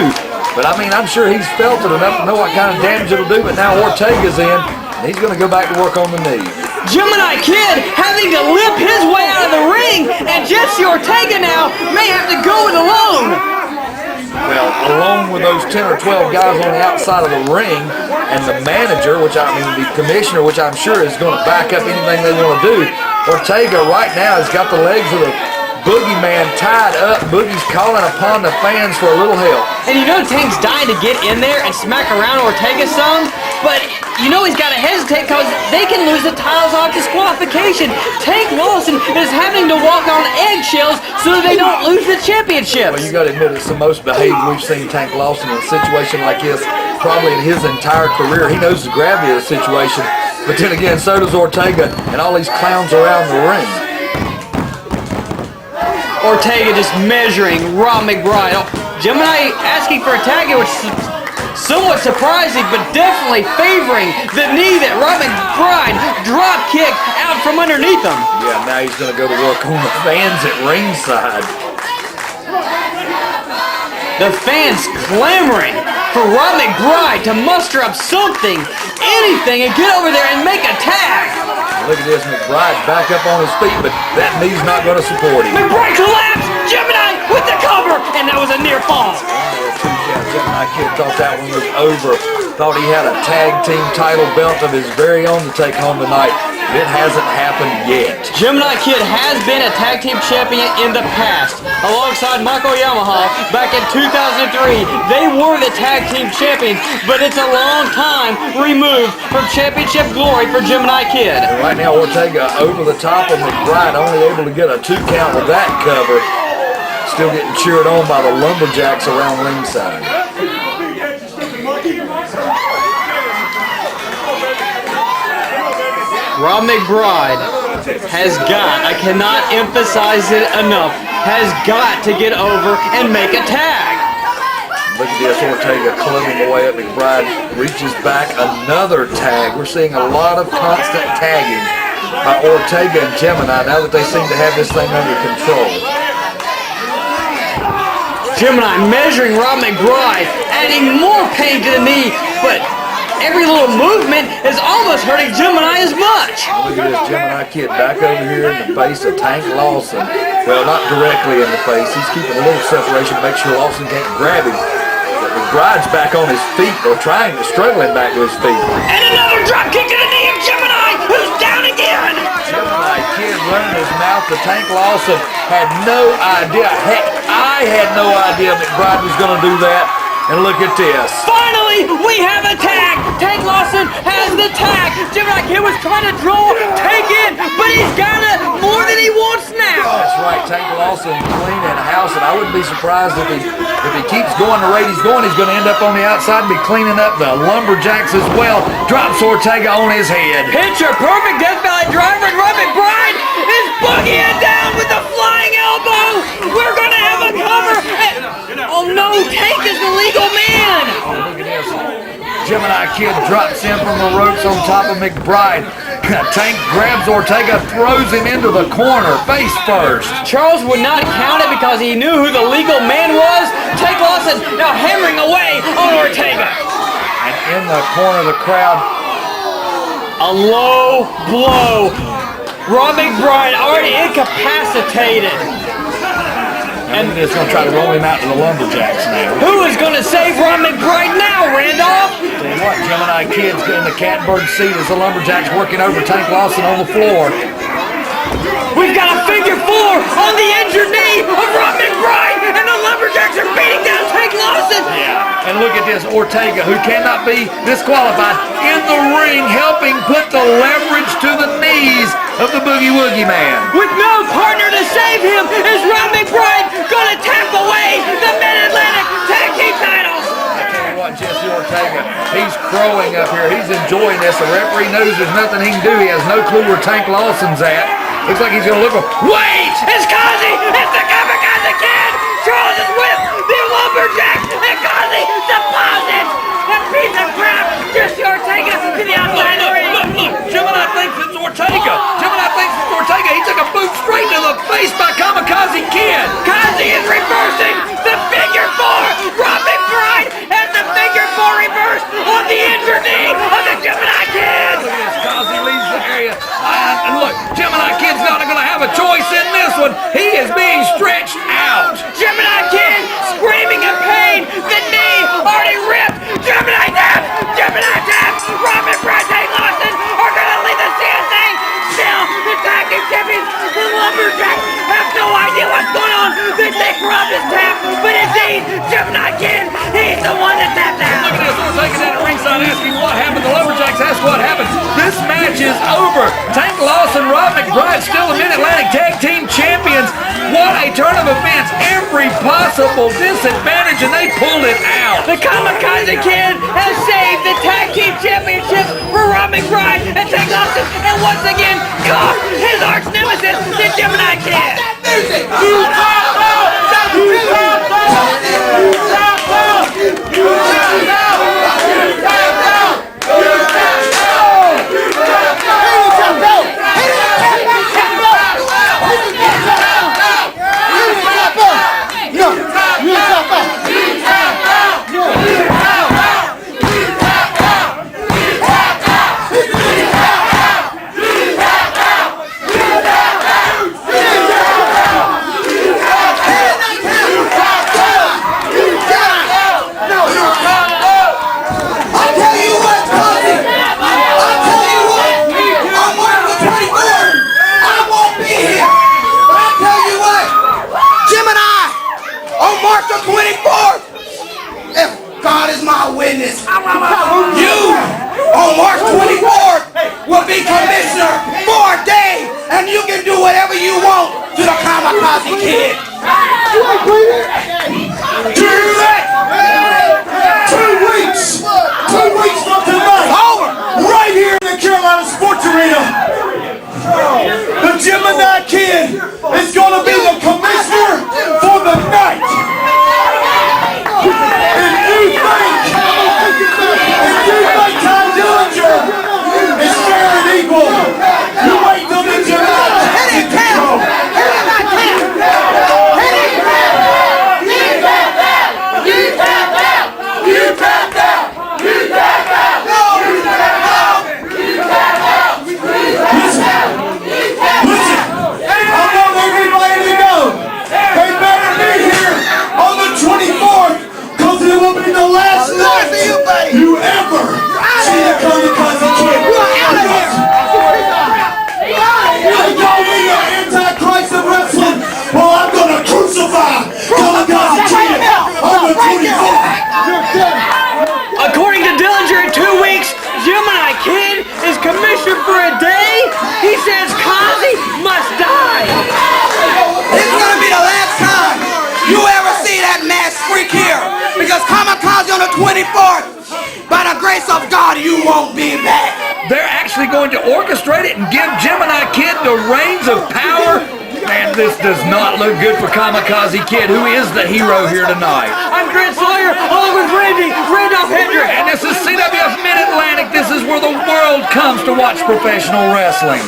But I mean, I'm sure he's felt it enough to know what kind of damage it'll do, but now Ortega's in, and he's going to go back to work on the knee. Gemini Kid having to limp his way out of the ring, and Jesse Ortega now may have to go it alone. Well, along with those 10 or 12 guys on the outside of the ring, and the manager, the commissioner, which I'm sure is going to back up anything they want to do, Ortega right now has got the legs of the boogeyman tied up. Boogie's calling upon the fans for a little help. And you know Tank's dying to get in there and smack around Ortega some, but you know he's got to hesitate because they can lose the titles off disqualification. Tank Lawson is having to walk on eggshells so that they don't lose the championships. Well, you got to admit it's the most behaved we've seen Tank Lawson in a situation like this probably in his entire career. He knows the gravity of the situation, but then again, so does Ortega and all these clowns around the ring. Ortega just measuring Rob McBride. Gemini asking for a tag, which is somewhat surprising, but definitely favoring the knee that Rob McBride drop kicked out from underneath him. Yeah, now he's going to go to work on the fans at ringside. The fans clamoring for Rob McBride to muster up something, anything, and get over there and make a tag. Look at this, McBride back up on his feet, but that knee's not going to support him. McBride collapsed! Gemini with the cover, and that was a near fall. Gemini Kid thought that one was over. Thought he had a tag team title belt of his very own to take home tonight. It hasn't happened yet. Gemini Kid has been a tag team champion in the past. Alongside Michael Yamaha back in 2003, they were the tag team champions, but it's a long time removed from championship glory for Gemini Kid. And right now, Ortega over the top of McBride, only able to get a 2 count with that cover. Still getting cheered on by the Lumberjacks around ringside. Rob McBride has got, I cannot emphasize it enough, has got to get over and make a tag. Look at this, Ortega clubbing away at McBride, reaches back, another tag. We're seeing a lot of constant tagging by Ortega and Gemini now that they seem to have this thing under control. Gemini measuring Rob McBride, adding more pain to the knee, but every little movement is almost hurting Gemini as much. Look at this Gemini Kid back over here in the face of Tank Lawson. Well, not directly in the face. He's keeping a little separation to make sure Lawson can't grab him. But McBride's back on his feet, or struggling back to his feet. And another drop kick to the knee of Gemini, who's down again. again! Gemini Kid running his mouth to Tank Lawson had no idea. Heck, I had no idea McBride was going to do that. And look at this. Finally, we have a tag. Tank Lawson has the tag. Gemini Kid was trying to draw, take in, but he's got it more than he wants now. That's right, Tank Lawson cleaning house, and I wouldn't be surprised if he keeps going the rate he's going, he's going to end up on the outside and be cleaning up the Lumberjacks as well. Drops Ortega on his head. Picture perfect Death Valley driver, and Rob McBride is boogieing down with the flying elbow. We're going to have a cover. Oh no, Tank is the legal man. Oh, look at this. Gemini Kid drops in from the ropes on top of McBride. Tank grabs Ortega, throws him into the corner, face first. Charles would not count it because he knew who the legal man was. Tank Lawson now hammering away on Ortega. And in the corner of the crowd, a low blow. Rob McBride already incapacitated. And he's going to try to roll him out to the Lumberjacks now. Who is going to save Rob McBride now, Randolph? Tell you what, Gemini Kid's in the catbird seat as the Lumberjacks working over Tank Lawson on the floor. We've got a figure four on the injured knee of Rob McBride, and the Lumberjacks are beating down Tank Lawson. Yeah, and look at this, Ortega, who cannot be disqualified, in the ring helping put the leverage to the knees of the Boogie Woogie Man. With no partner to save him, is Rob McBride going to tap away the Mid-Atlantic Tag Team titles? I tell you what, Jesse Ortega, he's crowing up here. He's enjoying this. The referee knows there's nothing he can do. He has no clue where Tank Lawson's at. Looks like he's going to look for... Wait! It's Kazi! It's the Kamakazi Kid! Charles is with the Lumberjacks, and Kazi deposits the piece of crap! Jesse Ortega to the outside of the ring! Look! Gemini thinks it's Ortega! Gemini thinks it's Ortega! He took a boot straight to the face by Kamakazi Kid! Kazi is reversing the figure four! Rob McBride has the figure four reversed on the injured knee of the Gemini Kid! Look at this, Kazi leaves the area. And look, Gemini Kid's not going to have a choice in this one. He is being stretched out. Gemini Kid screaming in pain. The knee already ripped. Gemini tap! Gemini tap! Rob McBride, Tank Lawson are going to lead the CSA. Still, the tag team champions, the Lumberjacks, have no idea what's going on. They think Rob is tapped, but indeed, Gemini Kid, he's the one that tapped out. Look at this, we're taking that ringside asking what happened. The Lumberjacks ask what happened. This match is over. Tank Lawson, Rob McBride, still the Mid-Atlantic Tag Team Champions. What a turn of events. Every possible disadvantage, and they pulled it out. The Kamakazi Kid has saved the Tag Team Championships for Rob McBride and Tank Lawson, and once again, caught his arch nemesis, the Gemini Kid. You, on March 24th, will be commissioner for a day, and you can do whatever you want to the Kamakazi Kid. Two weeks from tonight, right here in the Carolina Sports Arena, the Gemini Kid is going to be the commissioner for the night. If you think Ty Dillinger is fair and equal, you wait till the Gemini Kid control. Listen, I want everybody to know commissioner for a day? He says Kazi must die. This is gonna be the last time you ever see that masked freak here, because Kamakazi on the 24th, by the grace of God, you won't be back. They're actually going to orchestrate it and give Gemini Kid the reins of power. Man, this does not look good for Kamakazi Kid, who is the hero here tonight. I'm Grant Sawyer, along with Randolph Hendrick. And this is CWF Mid-Atlantic. This is where the world comes to watch professional wrestling.